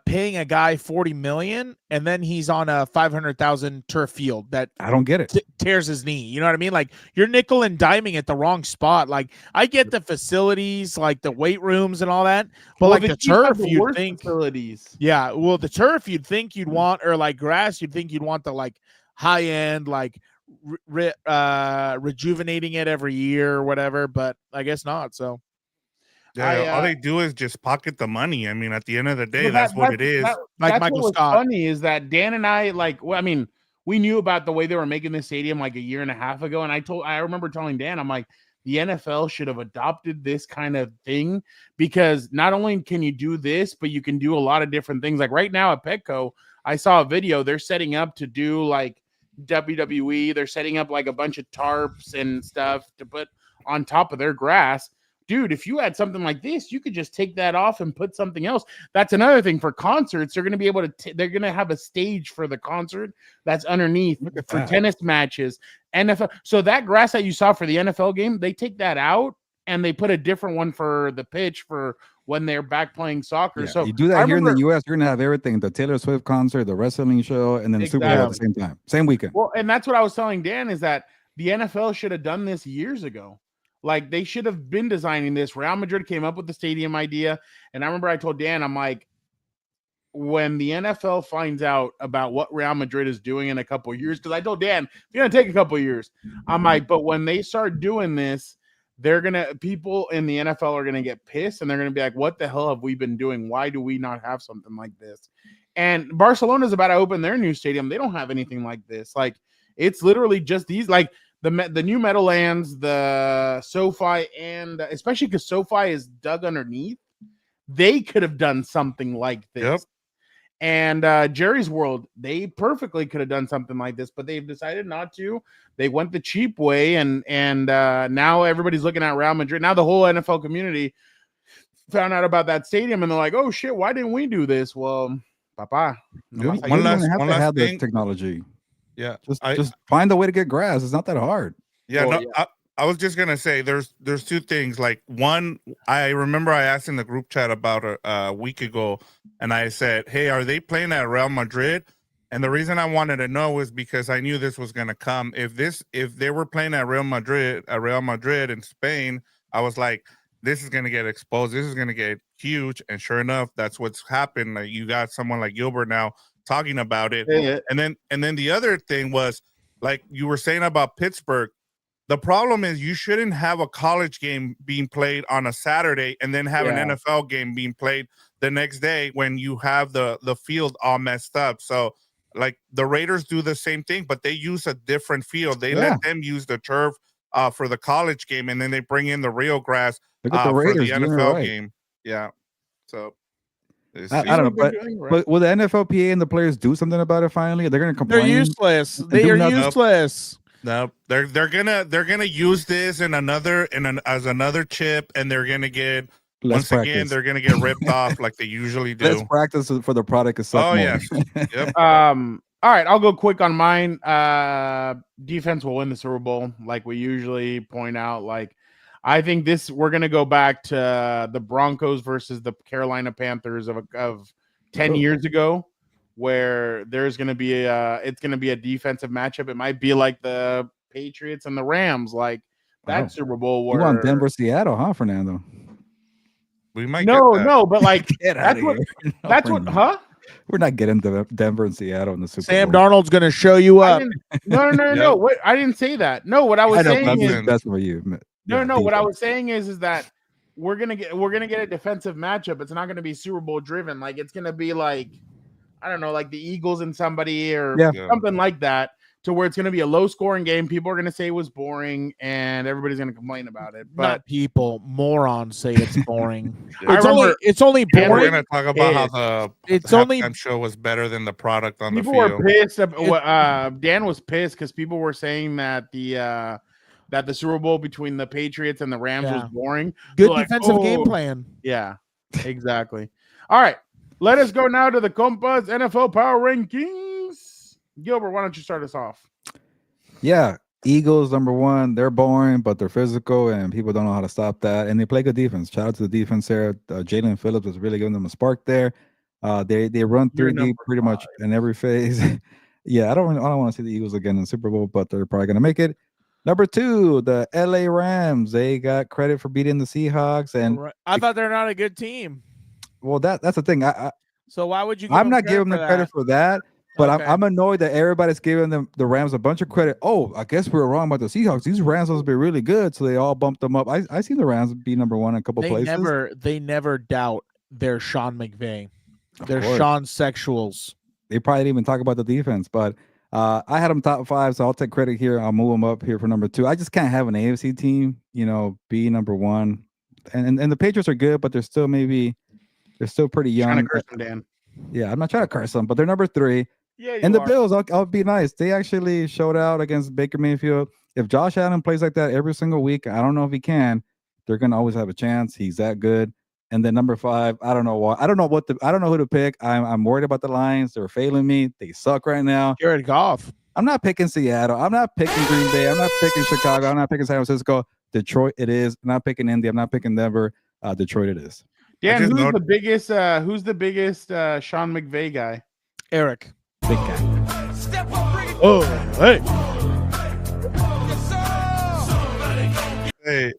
paying a guy $40 million and then he's on a 500,000 turf field that I don't get it. Tears his knee. You know what I mean? Like, you're nickel and diming at the wrong spot. Like, I get the facilities, like the weight rooms and all that, but like the turf, you'd think facilities. Yeah, well, the turf you'd think you'd want, or like grass, you'd think you'd want the like high end, like rejuvenating it every year or whatever, but I guess not. So all they do is just pocket the money. I mean, at the end of the day, that's what it is. Like Michael Scott. Funny is that Dan and I, we knew about the way they were making this stadium like a year and a half ago, and I remember telling Dan, I'm like, the NFL should have adopted this kind of thing, because not only can you do this, but you can do a lot of different things. Like right now at Petco, I saw a video. They're setting up to do like WWE. They're setting up like a bunch of tarps and stuff to put on top of their grass. Dude, if you had something like this, you could just take that off and put something else. That's another thing for concerts. They're going to be able to, they're going to have a stage for the concert that's underneath for tennis matches, NFL. So that grass that you saw for the NFL game, they take that out and they put a different one for the pitch for when they're back playing soccer. So you do that here in the US, you're going to have everything, the Taylor Swift concert, the wrestling show, and then the Super Bowl at the same time, same weekend. Well, and that's what I was telling Dan, is that the NFL should have done this years ago. Like, they should have been designing this. Real Madrid came up with the stadium idea. And I remember I told Dan, I'm like, when the NFL finds out about what Real Madrid is doing in a couple of years, because I told Dan, it's going to take a couple of years. I'm like, but when they start doing this, people in the NFL are going to get pissed, and they're going to be like, what the hell have we been doing? Why do we not have something like this? And Barcelona's about to open their new stadium. They don't have anything like this. Like, it's literally just these, like, the new Meadowlands, the SoFi, and especially because SoFi is dug underneath, they could have done something like this. Yep. And Jerry's World, they perfectly could have done something like this, but they've decided not to. They went the cheap way, and now everybody's looking at Real Madrid. Now the whole NFL community found out about that stadium, and they're like, "Oh shit, why didn't we do this?" Well, Papa, one last thing. Technology. Yeah, just find a way to get grass. It's not that hard. Yeah, I was just gonna say there's two things. Like, one, I remember I asked in the group chat about a week ago, and I said, "Hey, are they playing at Real Madrid?" And the reason I wanted to know was because I knew this was gonna come. If they were playing at Real Madrid in Spain, I was like, this is gonna get exposed. This is gonna get huge. And sure enough, that's what's happened. Like, you got someone like Gilbert now talking about it. Yeah. And then the other thing was, like you were saying about Pittsburgh, the problem is you shouldn't have a college game being played on a Saturday and then have an NFL game being played the next day when you have the field all messed up. So, like, the Raiders do the same thing, but they use a different field. They let them use the turf for the college game, and then they bring in the real grass for the NFL game. Yeah. So I don't know, but will the NFLPA and the players do something about it finally? They're going to complain. They're useless. They are useless. No, they're gonna use this as another chip, and they're gonna get again they're gonna get ripped off like they usually do. Let's practice for the product to suck more. Yes. Yep. All right, I'll go quick on mine. Defense will win the Super Bowl, like we usually point out. Like, I think we're gonna go back to the Broncos versus the Carolina Panthers of 10 years ago, where there's gonna be it's gonna be a defensive matchup. It might be like the Patriots and the Rams, like that Super Bowl. Where you want Denver, Seattle, huh, Fernando? We might no, but like that's what, huh? We're not getting Denver and Seattle in the Super Sam Bowl. Darnold's going to show you up. No. What I didn't say that. No, what I was saying is that's for you. No. What I was saying is that we're gonna get a defensive matchup. It's not gonna be Super Bowl driven. Like it's gonna be like, I don't know, like the Eagles and somebody or something like that, to where it's gonna be a low scoring game. People are gonna say it was boring, and everybody's gonna complain about it. But not people, morons say it's boring. Yeah. It's only boring. We're gonna talk about how the halftime show was better than the product on the field. People were pissed. Dan was pissed because people were saying that the Super Bowl between the Patriots and the Rams was boring. Good defensive game plan. Yeah, exactly. All right, let us go now to the Compas NFL Power Rankings. Gilbert, why don't you start us off? Yeah, Eagles #1. They're boring, but they're physical, and people don't know how to stop that. And they play good defense. Shout out to the defense there. Jalen Phillips is really giving them a spark there. They run 3D pretty much in every phase. Yeah, I don't want to see the Eagles again in the Super Bowl, but they're probably gonna make it. #2, the LA Rams. They got credit for beating the Seahawks, and I thought they're not a good team. Well, that's the thing. So why would you? I'm not giving them credit for that, but I'm annoyed that everybody's giving the Rams a bunch of credit. Oh, I guess we were wrong about the Seahawks. These Rams supposed to be really good, so they all bumped them up. I see the Rams be #1 in a couple places. They never doubt their Sean McVay. They're Sean sexuals. They probably didn't even talk about the defense, but I had them top 5, so I'll take credit here. I'll move them up here for #2. I just can't have an AFC team, be #1. And the Patriots are good, but they're still pretty young. Trying to curse them, Dan. Yeah, I'm not trying to curse them, but they're #3. Yeah, and the Bills, I'll be nice. They actually showed out against Baker Mayfield. If Josh Allen plays like that every single week, I don't know if he can. They're gonna always have a chance. He's that good. And then #5, I don't know why. I don't know who to pick. I'm worried about the Lions. They're failing me. They suck right now. Jared Goff. I'm not picking Seattle. I'm not picking Green Bay. I'm not picking Chicago. I'm not picking San Francisco. Detroit, it is. I'm not picking Indy. I'm not picking Denver. Detroit, it is. Dan, who's the biggest Sean McVay guy? Eric. Big guy. Oh, hey. Hey,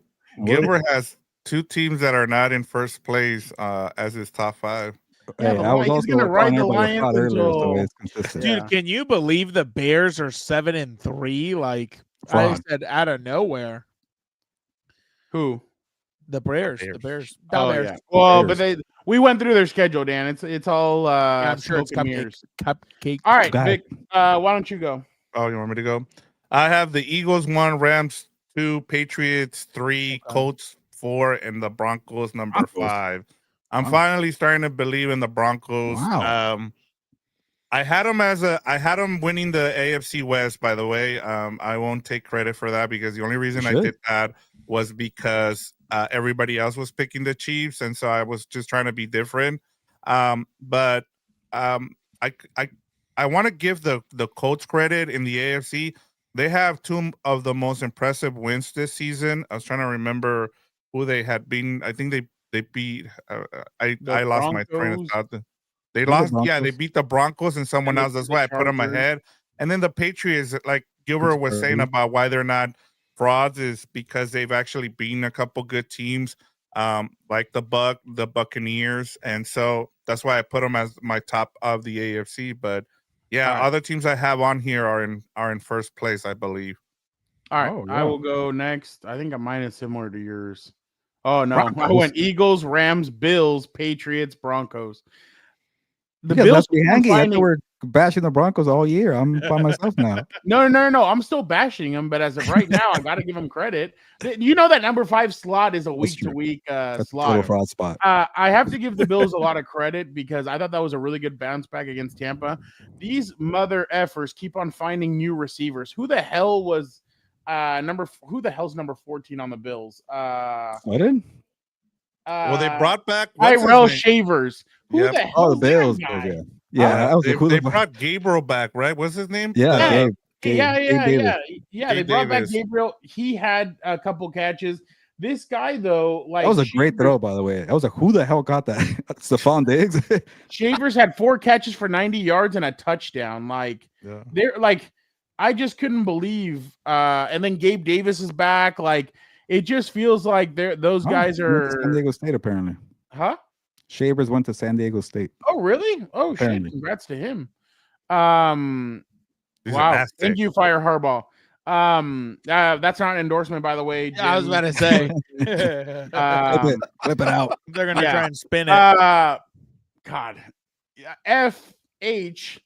Gilbert has 2 teams that are not in first place as his top 5. Hey, I was also gonna ride the Lions earlier, so it's consistent. Dude, can you believe the Bears are 7-3? Like I said, out of nowhere. Who? The Bears. The Bears. Oh, Bears. yeah. Well, but we went through their schedule, Dan. It's all I'm sure it's cupcake. All right, Vic. Why don't you go? Oh, you want me to go? I have the Eagles 1, Rams 2, Patriots 3, Colts 4, and the Broncos #5. I'm finally starting to believe in the Broncos. Wow. I had them winning the AFC West, by the way. I won't take credit for that because the only reason I did that was because everybody else was picking the Chiefs, and so I was just trying to be different. But I want to give the Colts credit in the AFC. They have 2 of the most impressive wins this season. I was trying to remember who they had beaten. I think they beat. I lost my train of thought. They lost. Yeah, they beat the Broncos and someone else. That's why I put them ahead. And then the Patriots, like Gilbert was saying about why they're not frauds, is because they've actually beaten a couple good teams, like the Buccaneers, and so that's why I put them as my top of the AFC. But yeah, other teams I have on here are in first place, I believe. All right, I will go next. I think mine is similar to yours. Oh no, Broncos. I went Eagles, Rams, Bills, Patriots, Broncos. The You guys Bills left me keep on hanging. I finding- thought we're bashing the Broncos all year. I'm by myself now. No. I'm still bashing them, but as of right now, I got to give them credit. You know that number 5 slot is a week to week That's a slot. total fraud spot. I have to give the Bills a lot of credit because I thought that was a really good bounce back against Tampa. These mother effers keep on finding new receivers. Who the hell was who the hell's number 14 on the Bills? What? Well, they brought back what's his Tyrell name? Shavers. Who Yep. the hell? Oh, the Bills. Yeah, that was They, the coolest. they brought Gabriel back, right? What's his name? Yeah, Gabe Yeah. Davis. They Gabe brought Davis. back Gabriel. He had a couple catches. This guy though, like That was a great throw, by the way. I was like, who the hell got that? Stephon Diggs. Shavers had 4 catches for 90 yards and a touchdown. Like they're like, I just couldn't believe. And then Gabe Davis is back. Like it just feels like those guys he went to San are. Diego State apparently. Huh? Shavers went to San Diego State. Oh really? Oh Apparently. shit! Congrats to him. He's an Wow. Aztec. Thank you, Fire Harbaugh. That's not an endorsement, by the way. I was Jim. about to say. Flip it out. They're gonna Yeah. try and spin it. God. Yeah, FH.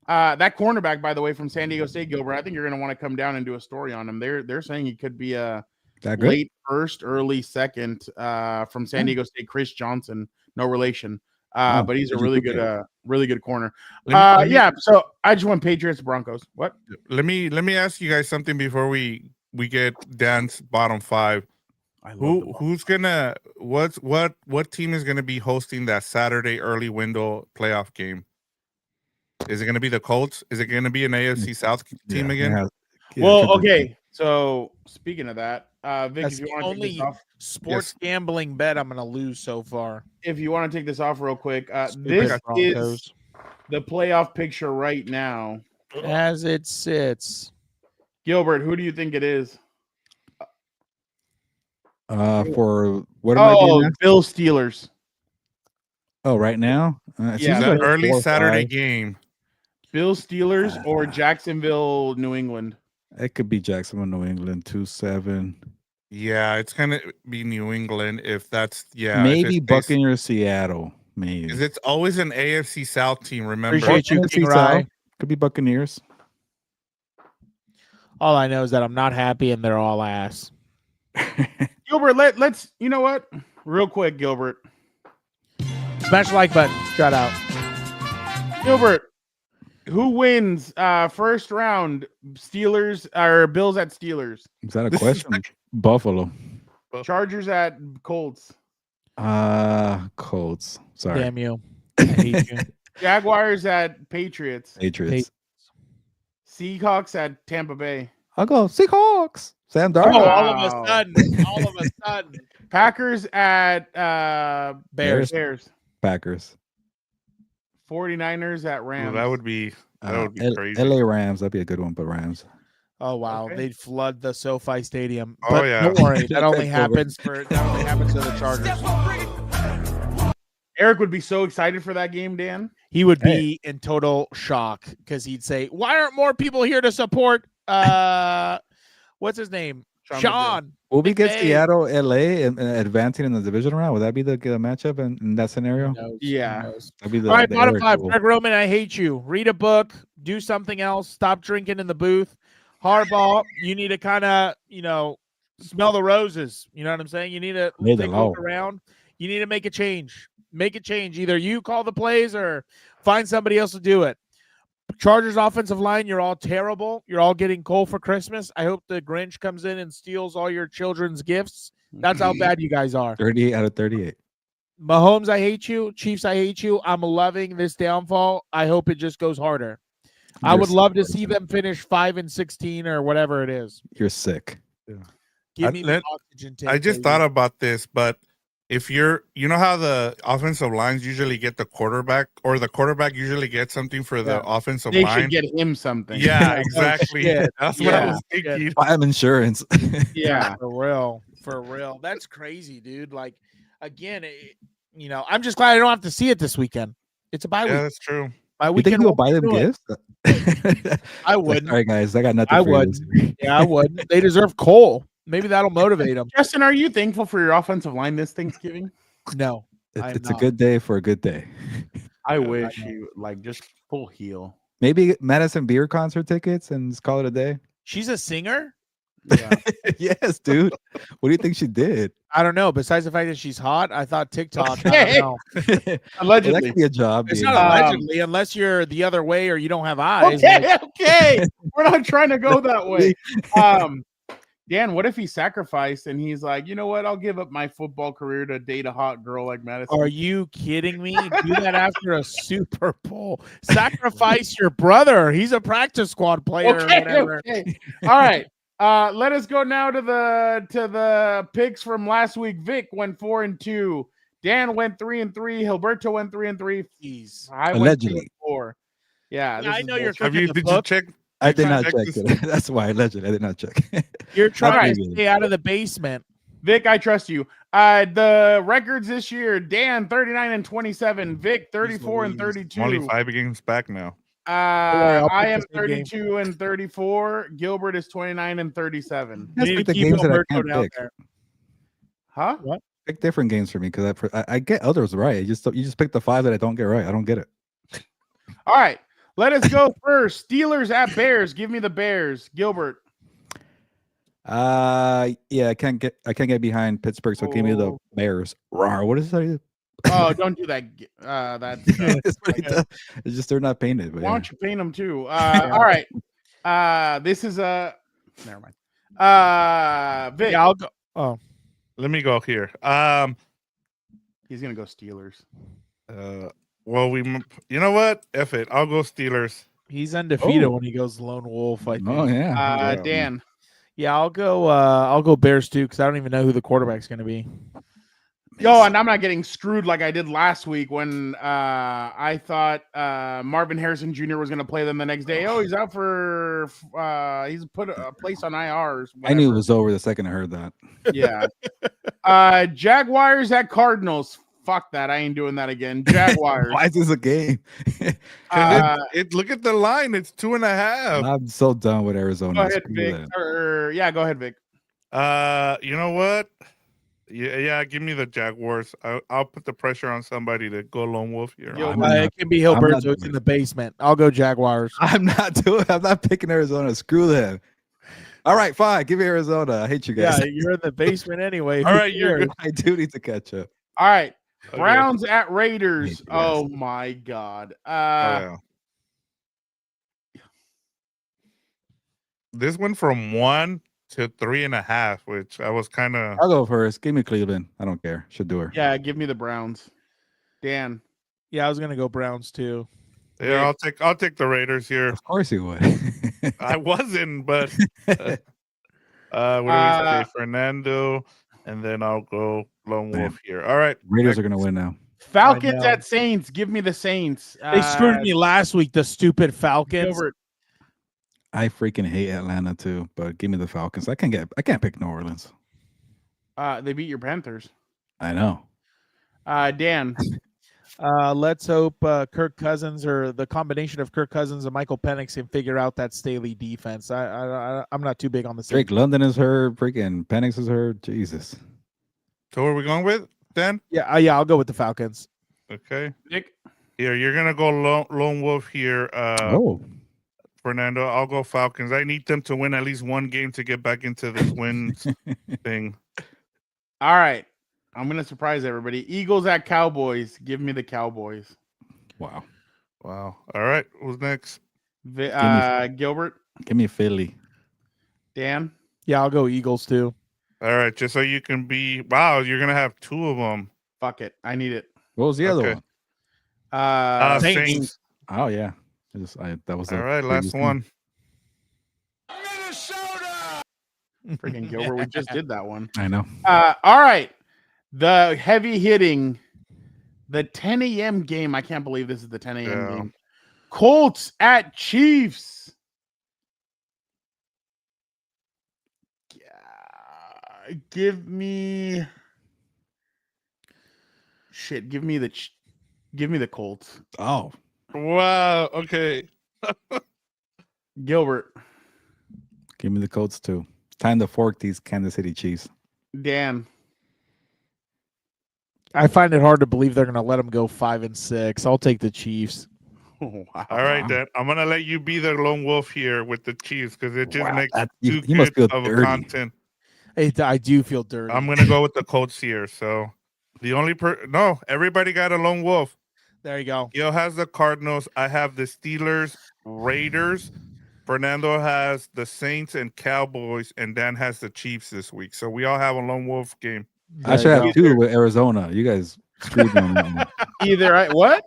That cornerback, by the way, from San Diego State, Gilbert. I think you're gonna want to come down and do a story on him. They're saying he could be a That good? late first, early second from San Diego State, Chris Johnson. No relation. But he's a really good corner. Let me- Yeah. So I just went Patriots, Broncos. What? Let me ask you guys something before we get Dan's bottom 5. Who's gonna what team is gonna be hosting that Saturday early window playoff game? Is it gonna be the Colts? Is it gonna be an AFC South team again? Okay. So speaking of that, Vic, That's if you the want to take only this off, sports gambling bet I'm gonna lose so far. if you want to take this off real quick, Stupid this is Broncos. the playoff picture right now. As it sits. Gilbert, who do you think it is? For what am I doing now? Bill Steelers. Oh, right now? Yeah, seems The like early 4 or Saturday 5. game. Bill Steelers or Jacksonville, New England. It could be Jacksonville, New England, 2-7. Yeah, it's gonna be New England if that's if Maybe it's based- Buccaneers, Seattle. Maybe. Because it's always an AFC South team. Remember, Appreciate you, NFC King South. Rye. Could be Buccaneers. All I know is that I'm not happy and they're all ass. Gilbert, let's you know what? Real quick, Gilbert. Smash the like button. Shout out. Gilbert, who wins first round? Steelers or Bills at Steelers? Is that a question? Buffalo. Chargers at Colts. Colts. Sorry. Damn you. I hate you. Jaguars at Patriots. Patriots. Seahawks at Tampa Bay. I'll go Seahawks. Sam Oh, Darnold. all of a sudden. All of a sudden. Packers at Bears. Bears. Packers. 49ers at Rams. that would be crazy. LA Rams. That'd be a good one, but Rams. Oh wow, Okay. they'd flood the SoFi Stadium. Oh, But yeah. don't worry, that only Take over. happens to the Chargers. Eric would be so excited for that game, Dan. He would be in total shock because he'd say, "Why aren't more people here to support?" What's his name? Sean. Will we get McVay. Seattle, LA, and advancing in the division round? Would that be the matchup in that scenario? Who knows? Yeah. Who knows? That'd be the, All right, the bottom Eric 5. Bowl. Greg Roman, I hate you. Read a book. Do something else. Stop drinking in the booth. Harbaugh, you need to kind of, smell the roses. You know what I'm saying? You need to Lay the take a law. look around. You need to make a change. Make a change. Either you call the plays or find somebody else to do it. Chargers offensive line, you're all terrible. You're all getting coal for Christmas. I hope the Grinch comes in and steals all your children's gifts. That's how bad you guys are. 38 out of 38. Mahomes, I hate you. Chiefs, I hate you. I'm loving this downfall. I hope it just goes harder. I You're would sick, love to person. see them finish 5-16 or whatever it is. You're sick. Give me the let- oxygen tank. I just baby. thought about this, but if you know how the offensive lines usually get the quarterback, or the quarterback usually gets something for the offensive They line. should get him something. Yeah, exactly. shit. That's what I Yeah. was thinking. I have insurance. Yeah. For real. That's crazy, dude. Like, again, I'm just glad I don't have to see it this weekend. It's a bye Yeah, week. that's true. My You think weekend. you'll won't buy them do it. gifts? I wouldn't. All right, guys. I got nothing I for you would. this week. Yeah, I wouldn't. They deserve coal. Maybe that'll motivate them. Justin, are you thankful for your offensive line this Thanksgiving? No, I am It's a not. good day for a good day. I wish he like just full heel. Maybe Madison Beer concert tickets and just call it a day. She's a singer? Yeah. Yes, dude. What do you think she did? I don't know. Besides the fact that she's hot, I thought TikTok. I Okay. don't know. Well, that Allegedly. could be a job. It's dude. not allegedly, unless you're the other way or you don't have eyes. Okay, okay. We're not trying to go that way. Dan, what if he sacrificed and he's like, you know what? I'll give up my football career to date a hot girl like Madison. Are you kidding me? Do that after a Super Bowl. Sacrifice your brother. He's a practice squad player or whatever. Okay. All right. Let us go now to the picks from last week. Vic went 4-2. Dan went 3-3. Gilberto went 3-3. Jeez. I went Allegedly. 2-4. Yeah, I know you're Have cooking you the did you book. check? I did not check check this? it. That's why allegedly I did not check. You're trying to Alright. stay out of the basement. Vic, I trust you. The records this year: Dan 39-27, Vic 34-32. I'm only 5 games back now. I'll I pick am this big game. 32-34. Gilbert is 29-37. Let's You need pick to the keep games that I Gilberto can't down pick. there. Huh? Pick different games for me because I get others right. You just pick the 5 that I don't get right. I don't get it. All right. Let us go first. Steelers at Bears. Give me the Bears. Gilbert. Yeah, I can't get behind Pittsburgh, so give me the Oh. Bears. Rawr, what is that? Oh, don't do that. That's It's what he does. It's just they're not painted. But why yeah. don't you paint them too? All right. This is a never mind. Vic. Yeah, I'll go. Oh, Let me go here. He's gonna go Steelers. Well, you know what? F it. I'll go Steelers. he's undefeated Oh. when he goes lone wolf. I think. Oh yeah. Dan. Yeah, I'll go Bears too because I don't even know who the quarterback's going to be. Yo, and I'm not getting screwed like I did last week when I thought Marvin Harrison Jr. was going to play them the next day. Oh, he's out for he's put a place on IR. I knew it was over the second I heard that. Yeah. Jaguars at Cardinals. Fuck that. I ain't doing that again. Jaguars. Why is this a game? Look at the line. It's 2.5. I'm so done with Arizona. Go ahead, Screw Vic. that. Go ahead, Vic. You know what? Yeah. Give me the Jaguars. I'll put the pressure on somebody to go lone wolf here. Yo, It can be I'm Hilbert, not so it's doing in the basement. I'll go Jaguars. I'm not picking Arizona. Screw them. All right, fine. Give me Arizona. I hate you guys. Yeah, you're in the basement anyway. All Who right, you're cares? I do need to catch up. All right. Okay. Browns at Raiders. Yes. Oh my God. Yeah. This went from 1 to 3.5, which I was kind of. I'll go first. Give me Cleveland. I don't care. Should do her. Yeah, give me the Browns. Dan. Yeah, I was gonna go Browns too. Yeah, I'll take the Raiders here. Of course you would. I wasn't, but what do we say? Fernando, and then I'll go lone wolf here. All right, Raiders are gonna win now. Falcons know. at Saints. Give me the Saints. They screwed me last week. The stupid Falcons. Gilbert. I freaking hate Atlanta too, but give me the Falcons. I can't pick New Orleans. They beat your Panthers. I know. Dan. Let's hope Kirk Cousins or the combination of Kirk Cousins and Michael Penix can figure out that Staley defense. I'm not too big on the Drake Saints. London is hurt. Freaking Penix is hurt. Jesus. so who are we going with then? Yeah, I'll go with the Falcons. Okay, Nick. here you're gonna go lone wolf here. Fernando, I'll go Falcons. I need them to win at least one game to get back into this wins thing. All right. I'm going to surprise everybody. Eagles at Cowboys. Give me the Cowboys. Wow. Wow. All right, who's next? Gilbert. Give me Philly. Dan. Yeah, I'll go Eagles too. All right, just so you can be. Wow, you're gonna have two of them. Fuck it. I need it. What was the other Okay. one? Saints. Oh yeah. That was All the right, last previous one. Freaking Gilbert. We just did that one. I know. All right. The heavy hitting. The 10 a.m. game. I can't believe this is the 10 a.m. Yeah. game. Colts at Chiefs. Yeah, give me the Colts. Oh, Wow. Okay. Gilbert. give me the Colts too. Time to fork these Kansas City Chiefs. Dan. I find it hard to believe they're going to let them go 5-6. I'll take the Chiefs. Wow. All right, then I'm gonna let you be the lone wolf here with the Chiefs because it just makes you too must good feel of a dirty. content. I do feel dirty. I'm gonna go with the Colts here. So the only no, everybody got a lone wolf. There you go. Gil has the Cardinals. I have the Steelers, Raiders. Fernando has the Saints and Cowboys, and Dan has the Chiefs this week. So we all have a lone wolf game. I should have 2 with Arizona. You guys screwed me on that one. Either what?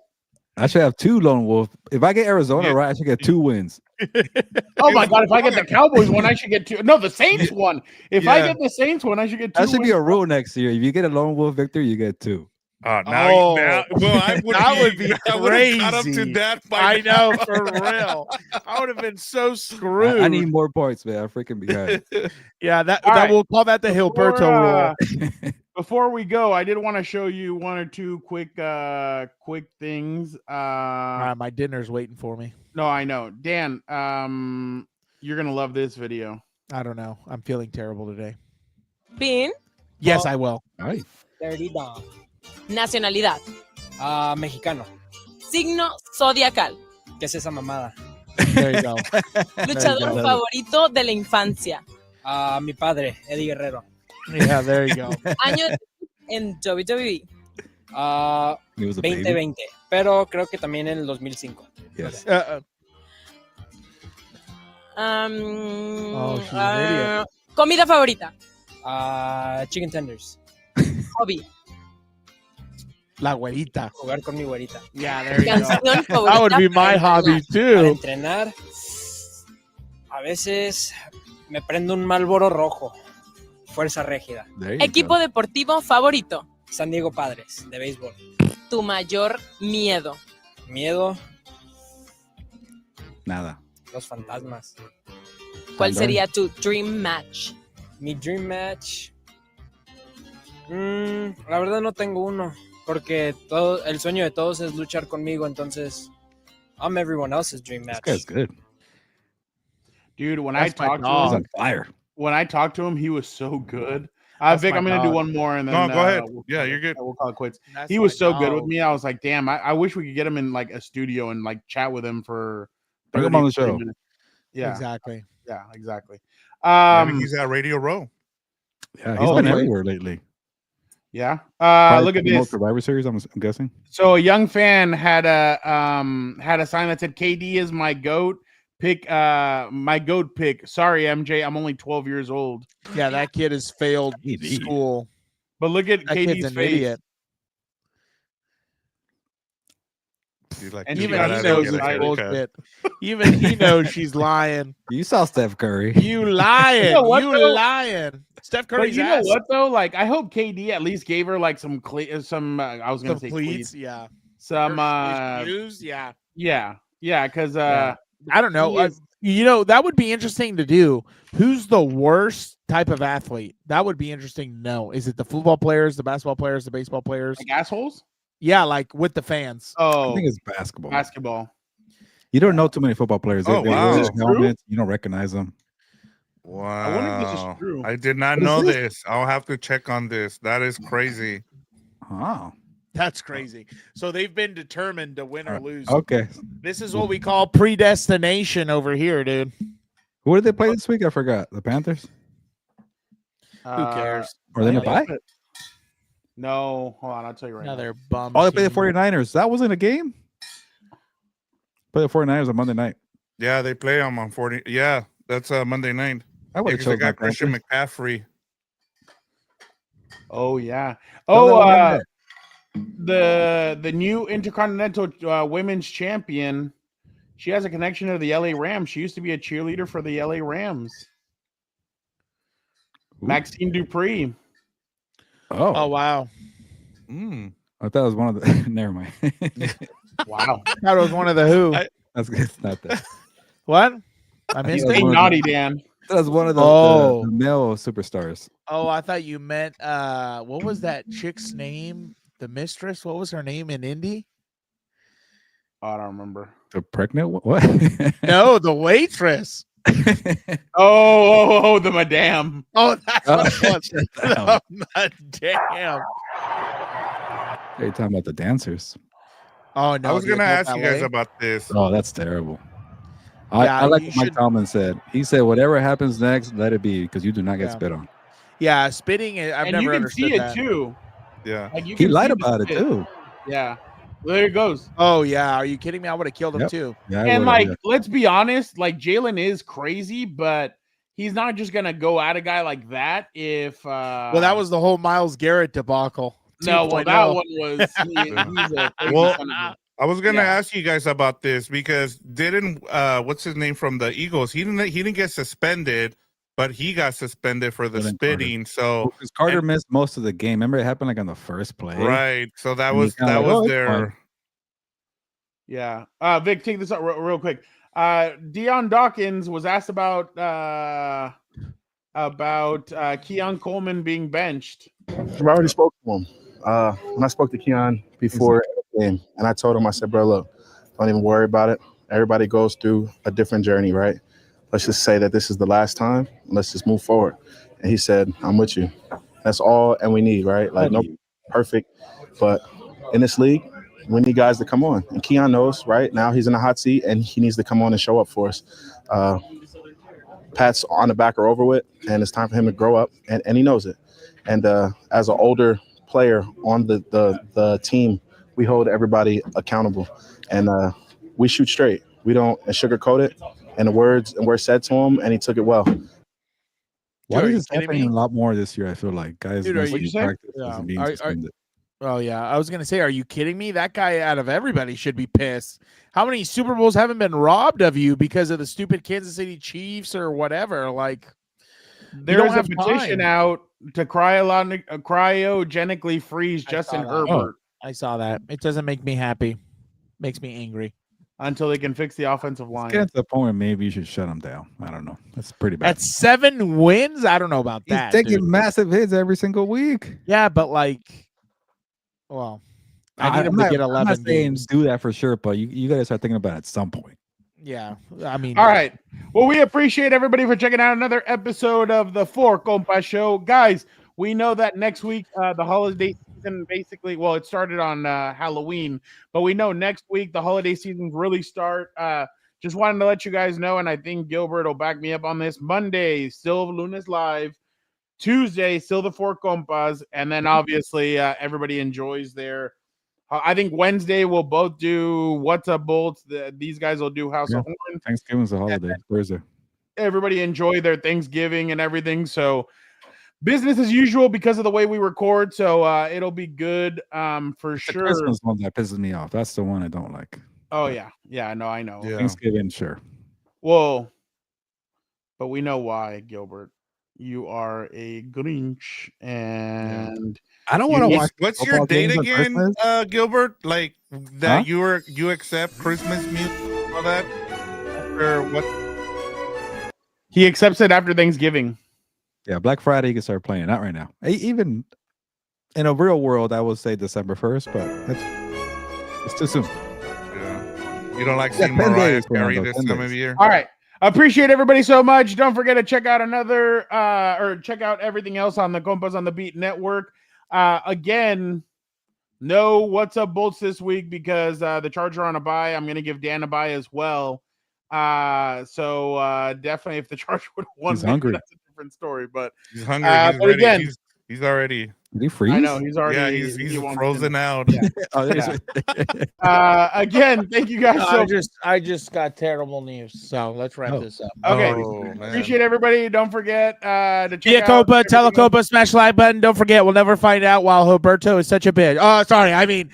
I should have 2 lone wolf. If I get Arizona right, I should get 2 wins. Oh my God! If I get the Cowboys one, I should get 2. No, the Saints one. If I get the Saints one, I should get 2. That should be a rule next year. If you get a lone wolf victory, you get 2. Now, well, that would be crazy. Caught up to that I know, for real. I would have been so screwed. I need more points, man. I'm freaking behind. Yeah, that right. we'll call that the Hilberto rule. Before we go, I did want to show you 1 or 2 quick things. All right, my dinner's waiting for me. No, I know. Dan, you're gonna love this video. I don't know. I'm feeling terrible today. Pin. Yes, I will. Ay. Dirty Dog. Nacionalidad. Mexicano. Signo zodiacal. ¿Qué es esa mamada? There you go. Luchador favorito de la infancia. Mi padre, Eddie Guerrero. Yeah, there you go. Año en WWE. He was a baby. 2020, pero creo que también en el 2005. Yes. She's an idiot. Comida favorita. Chicken Tenders. Hobby. La güerita. Jugar con mi güerita. Yeah, there you go. Canción favorita. That would be my para hobby Para too. entrenar, a veces me prendo un Marlboro rojo. Fuerza Régida. There you Equipo go. deportivo favorito. San Diego Padres, de béisbol. Tu mayor miedo. Miedo, Nada. los fantasmas. ¿Cuál Andar. sería tu dream match? Mi dream match. La verdad no tengo uno. Porque el sueño de todos es luchar conmigo. Entonces, I'm everyone else's dream This match. guy's good. Dude, when That's I my talked He's to him, on fire. when I talked to him, he was so good. That's Vic, my I'm gonna do dog. one more and then No, go ahead. we'll Yeah, you're good. We'll call it quits. That's He was my so good with dog. me. I was like, damn, I wish we could get him in like a studio and like chat with him for Bring him 30, on the 40 show. minutes. Yeah, Exactly. yeah, exactly. Maybe he's at Radio Row. Yeah, he's Oh, been okay. everywhere lately. Yeah. Probably Look at promote this. Survivor Series, I'm guessing. So a young fan had a sign that said KD is my goat. Pick my goat pick. Sorry, MJ, I'm only 12 years old. Yeah, that kid has failed KD. school. But look at That kid's KD's an face. idiot. He's like, And "You Even gotta he get knows a it's haircut." bullshit. Even he knows she's lying. You saw Steph Curry. You lying. You know what, you though? lying. Steph But Curry's you know ass. what though? Like I hope KD at least gave her like some I was gonna Some say pleats, cleats. yeah. Some Her shoes, yeah. yeah, because Yeah. I don't know. he is- That would be interesting to do. Who's the worst type of athlete? That would be interesting to know. Is it the football players, the basketball players, the baseball players? like assholes. Yeah, like with the fans. I Oh, think it's basketball. basketball. You don't know too many football players. They Oh, wear wow. those Is this true? helmets. You don't recognize them. Wow. wonder if this is true. I did not What is know this? this. I'll have to check on this. That is crazy. Oh, That's crazy. So they've been determined to win or lose. okay. This is what we call predestination over here, dude. Who did they play this week? I forgot. The Panthers? Who cares? Or they didn't Uh, play? No, hold on, I'll tell you right now. Another bum. Oh, they played the team. 49ers. That wasn't a game? Play the 49ers on Monday night. Yeah, they play them on 40. Yeah, that's Monday night. I would Yeah, have 'cause they chosen got the Christian Panthers. McCaffrey. Oh yeah. Don't let Oh, them win the new Intercontinental Women's Champion. She has a connection to the LA Rams. She used to be a cheerleader for the LA Rams. Ooh. Maxine Dupree. Oh, Oh wow. Mm. I thought it was one of the. Never mind. Wow. That was one of the who. That's good. It's not that. What? I He missed was Hey, it. one of naughty Dan. That was one of the, Oh. the male superstars. Oh, I thought you meant what was that chick's name? The mistress? What was her name in Indy? Oh, I don't remember. The pregnant one? What? No, the waitress. Oh, the madame. Oh, that's what it was. Shut down. Damn. Are you talking about the dancers? Oh no, I was the gonna adult ask you guys ballet? about this. Oh, that's terrible. Yeah, I like you what Mike should- Tomlin said. He said, "Whatever happens next, let it be, because you do not get Yeah. spit on." Yeah, spitting. I've and never you can understood see it that. too. Yeah. Like you He can lied see the about it spit. too. Yeah. There it goes. Oh yeah, are you kidding me? I would have killed him Yep. too. Yeah, I And would've, like, yeah. let's be honest, like Jalen is crazy, but he's not just gonna go at a guy like that if Well, that was the whole Myles Garrett debacle. no, well, 2.0. that one was he's a crazy Well, son of a I was gonna Yeah. ask you guys about this because didn't what's his name from the Eagles? He didn't get suspended, but he got suspended for the Jalen spitting. So Because Carter and- missed most of the game. Remember, it happened like on the first play. right. So that And he was kinda that like, was "Oh, it's their Yeah. Vic, take this out real quick. Deion Dawkins was asked about Keon Coleman being benched. I already spoke to him. When I spoke to Keon before the game, and I told him, I said, bro, look, don't even worry about it. Everybody goes through a different journey, right? Let's just say that this is the last time. And let's just move forward. And he said, I'm with you. That's all and we need, right? Like, no perfect. But in this league, we need guys to come on. And Keon knows, right? Now he's in a hot seat, and he needs to come on and show up for us. Pats on the back are over with, and it's time for him to grow up, and he knows it. And as an older player on the team, we hold everybody accountable, and we shoot straight. We don't sugarcoat it, and the words were said to him, and he took it well. Why Dude, are is you this kidding happening me? a lot more this year? I feel like guys Dude, are missing you- practice Yeah. and being Are- suspended. Oh yeah, I was gonna say, are you kidding me? That guy out of everybody should be pissed. How many Super Bowls haven't been robbed of you because of the stupid Kansas City Chiefs or whatever? Like, There's don't a have petition time. out to cryogenically freeze Justin saw that. Herbert I saw that. It doesn't make me happy. Makes me angry. until they can fix the offensive It's line. getting to the point where maybe you should shut him down. I don't know. That's pretty bad. At 7 wins, I don't know about He's that. taking dude. massive hits every single week. Yeah, but like, well, I need I'm him not- to get I'm 11 not saying games. do that for sure, but you got to start thinking about it at some point. Yeah, I mean, All right. Well, we appreciate everybody for checking out another episode of the Four Compas Show. Guys, we know that next week, the holiday season basically, well, it started on Halloween, but we know next week the holiday seasons really start. Just wanted to let you guys know, and I think Gilbert will back me up on this. Monday, still Lunas Live. Tuesday, still the Four Compas. And then obviously everybody enjoys their. I think Wednesday we'll both do What's Up Bolts. These guys will do House of Horn. Thanksgiving's a holiday. Thursday. Everybody enjoy their Thanksgiving and everything. So business as usual because of the way we record. So it'll be good for The sure. Christmas one that pisses me off. That's the one I don't like. Oh yeah. Yeah, no, I know. Yeah. Thanksgiving, sure. Well, but we know why, Gilbert. You are a Grinch and I don't want to watch. What's your football date games on again, Christmas. Gilbert? Like that Huh? you accept Christmas music, all that? Or what? he accepts it after Thanksgiving. Yeah, Black Friday you can start playing. Not right now. Even in a real world, I would say December 1st, but it's too soon. Yeah. You don't like Yeah, seeing 10 Mariah days, Carey Fernando, this 10 time days. of year? All right. Appreciate everybody so much. Don't forget to check out or check out everything else on the Compas on the Beat Network. Again, no What's Up Bolts this week because the Chargers are on a bye. I'm going to give Dan a bye as well. So definitely if the Chargers would have won, He's hungry. that's a different story. But He's hungry. He's but ready. again- He's already. Did he freeze? I know he's already Yeah, he's he wants frozen to- out. Yeah. Oh, there's Again, thank you guys so I just got terrible news. So let's wrap Oh. this up. Okay. Oh, man. Appreciate everybody. Don't forget to check Via out Copa, everything else. Telecopa, smash the like button. Don't forget, we'll never find out while Roberto is such a bitch. Oh, sorry. I mean,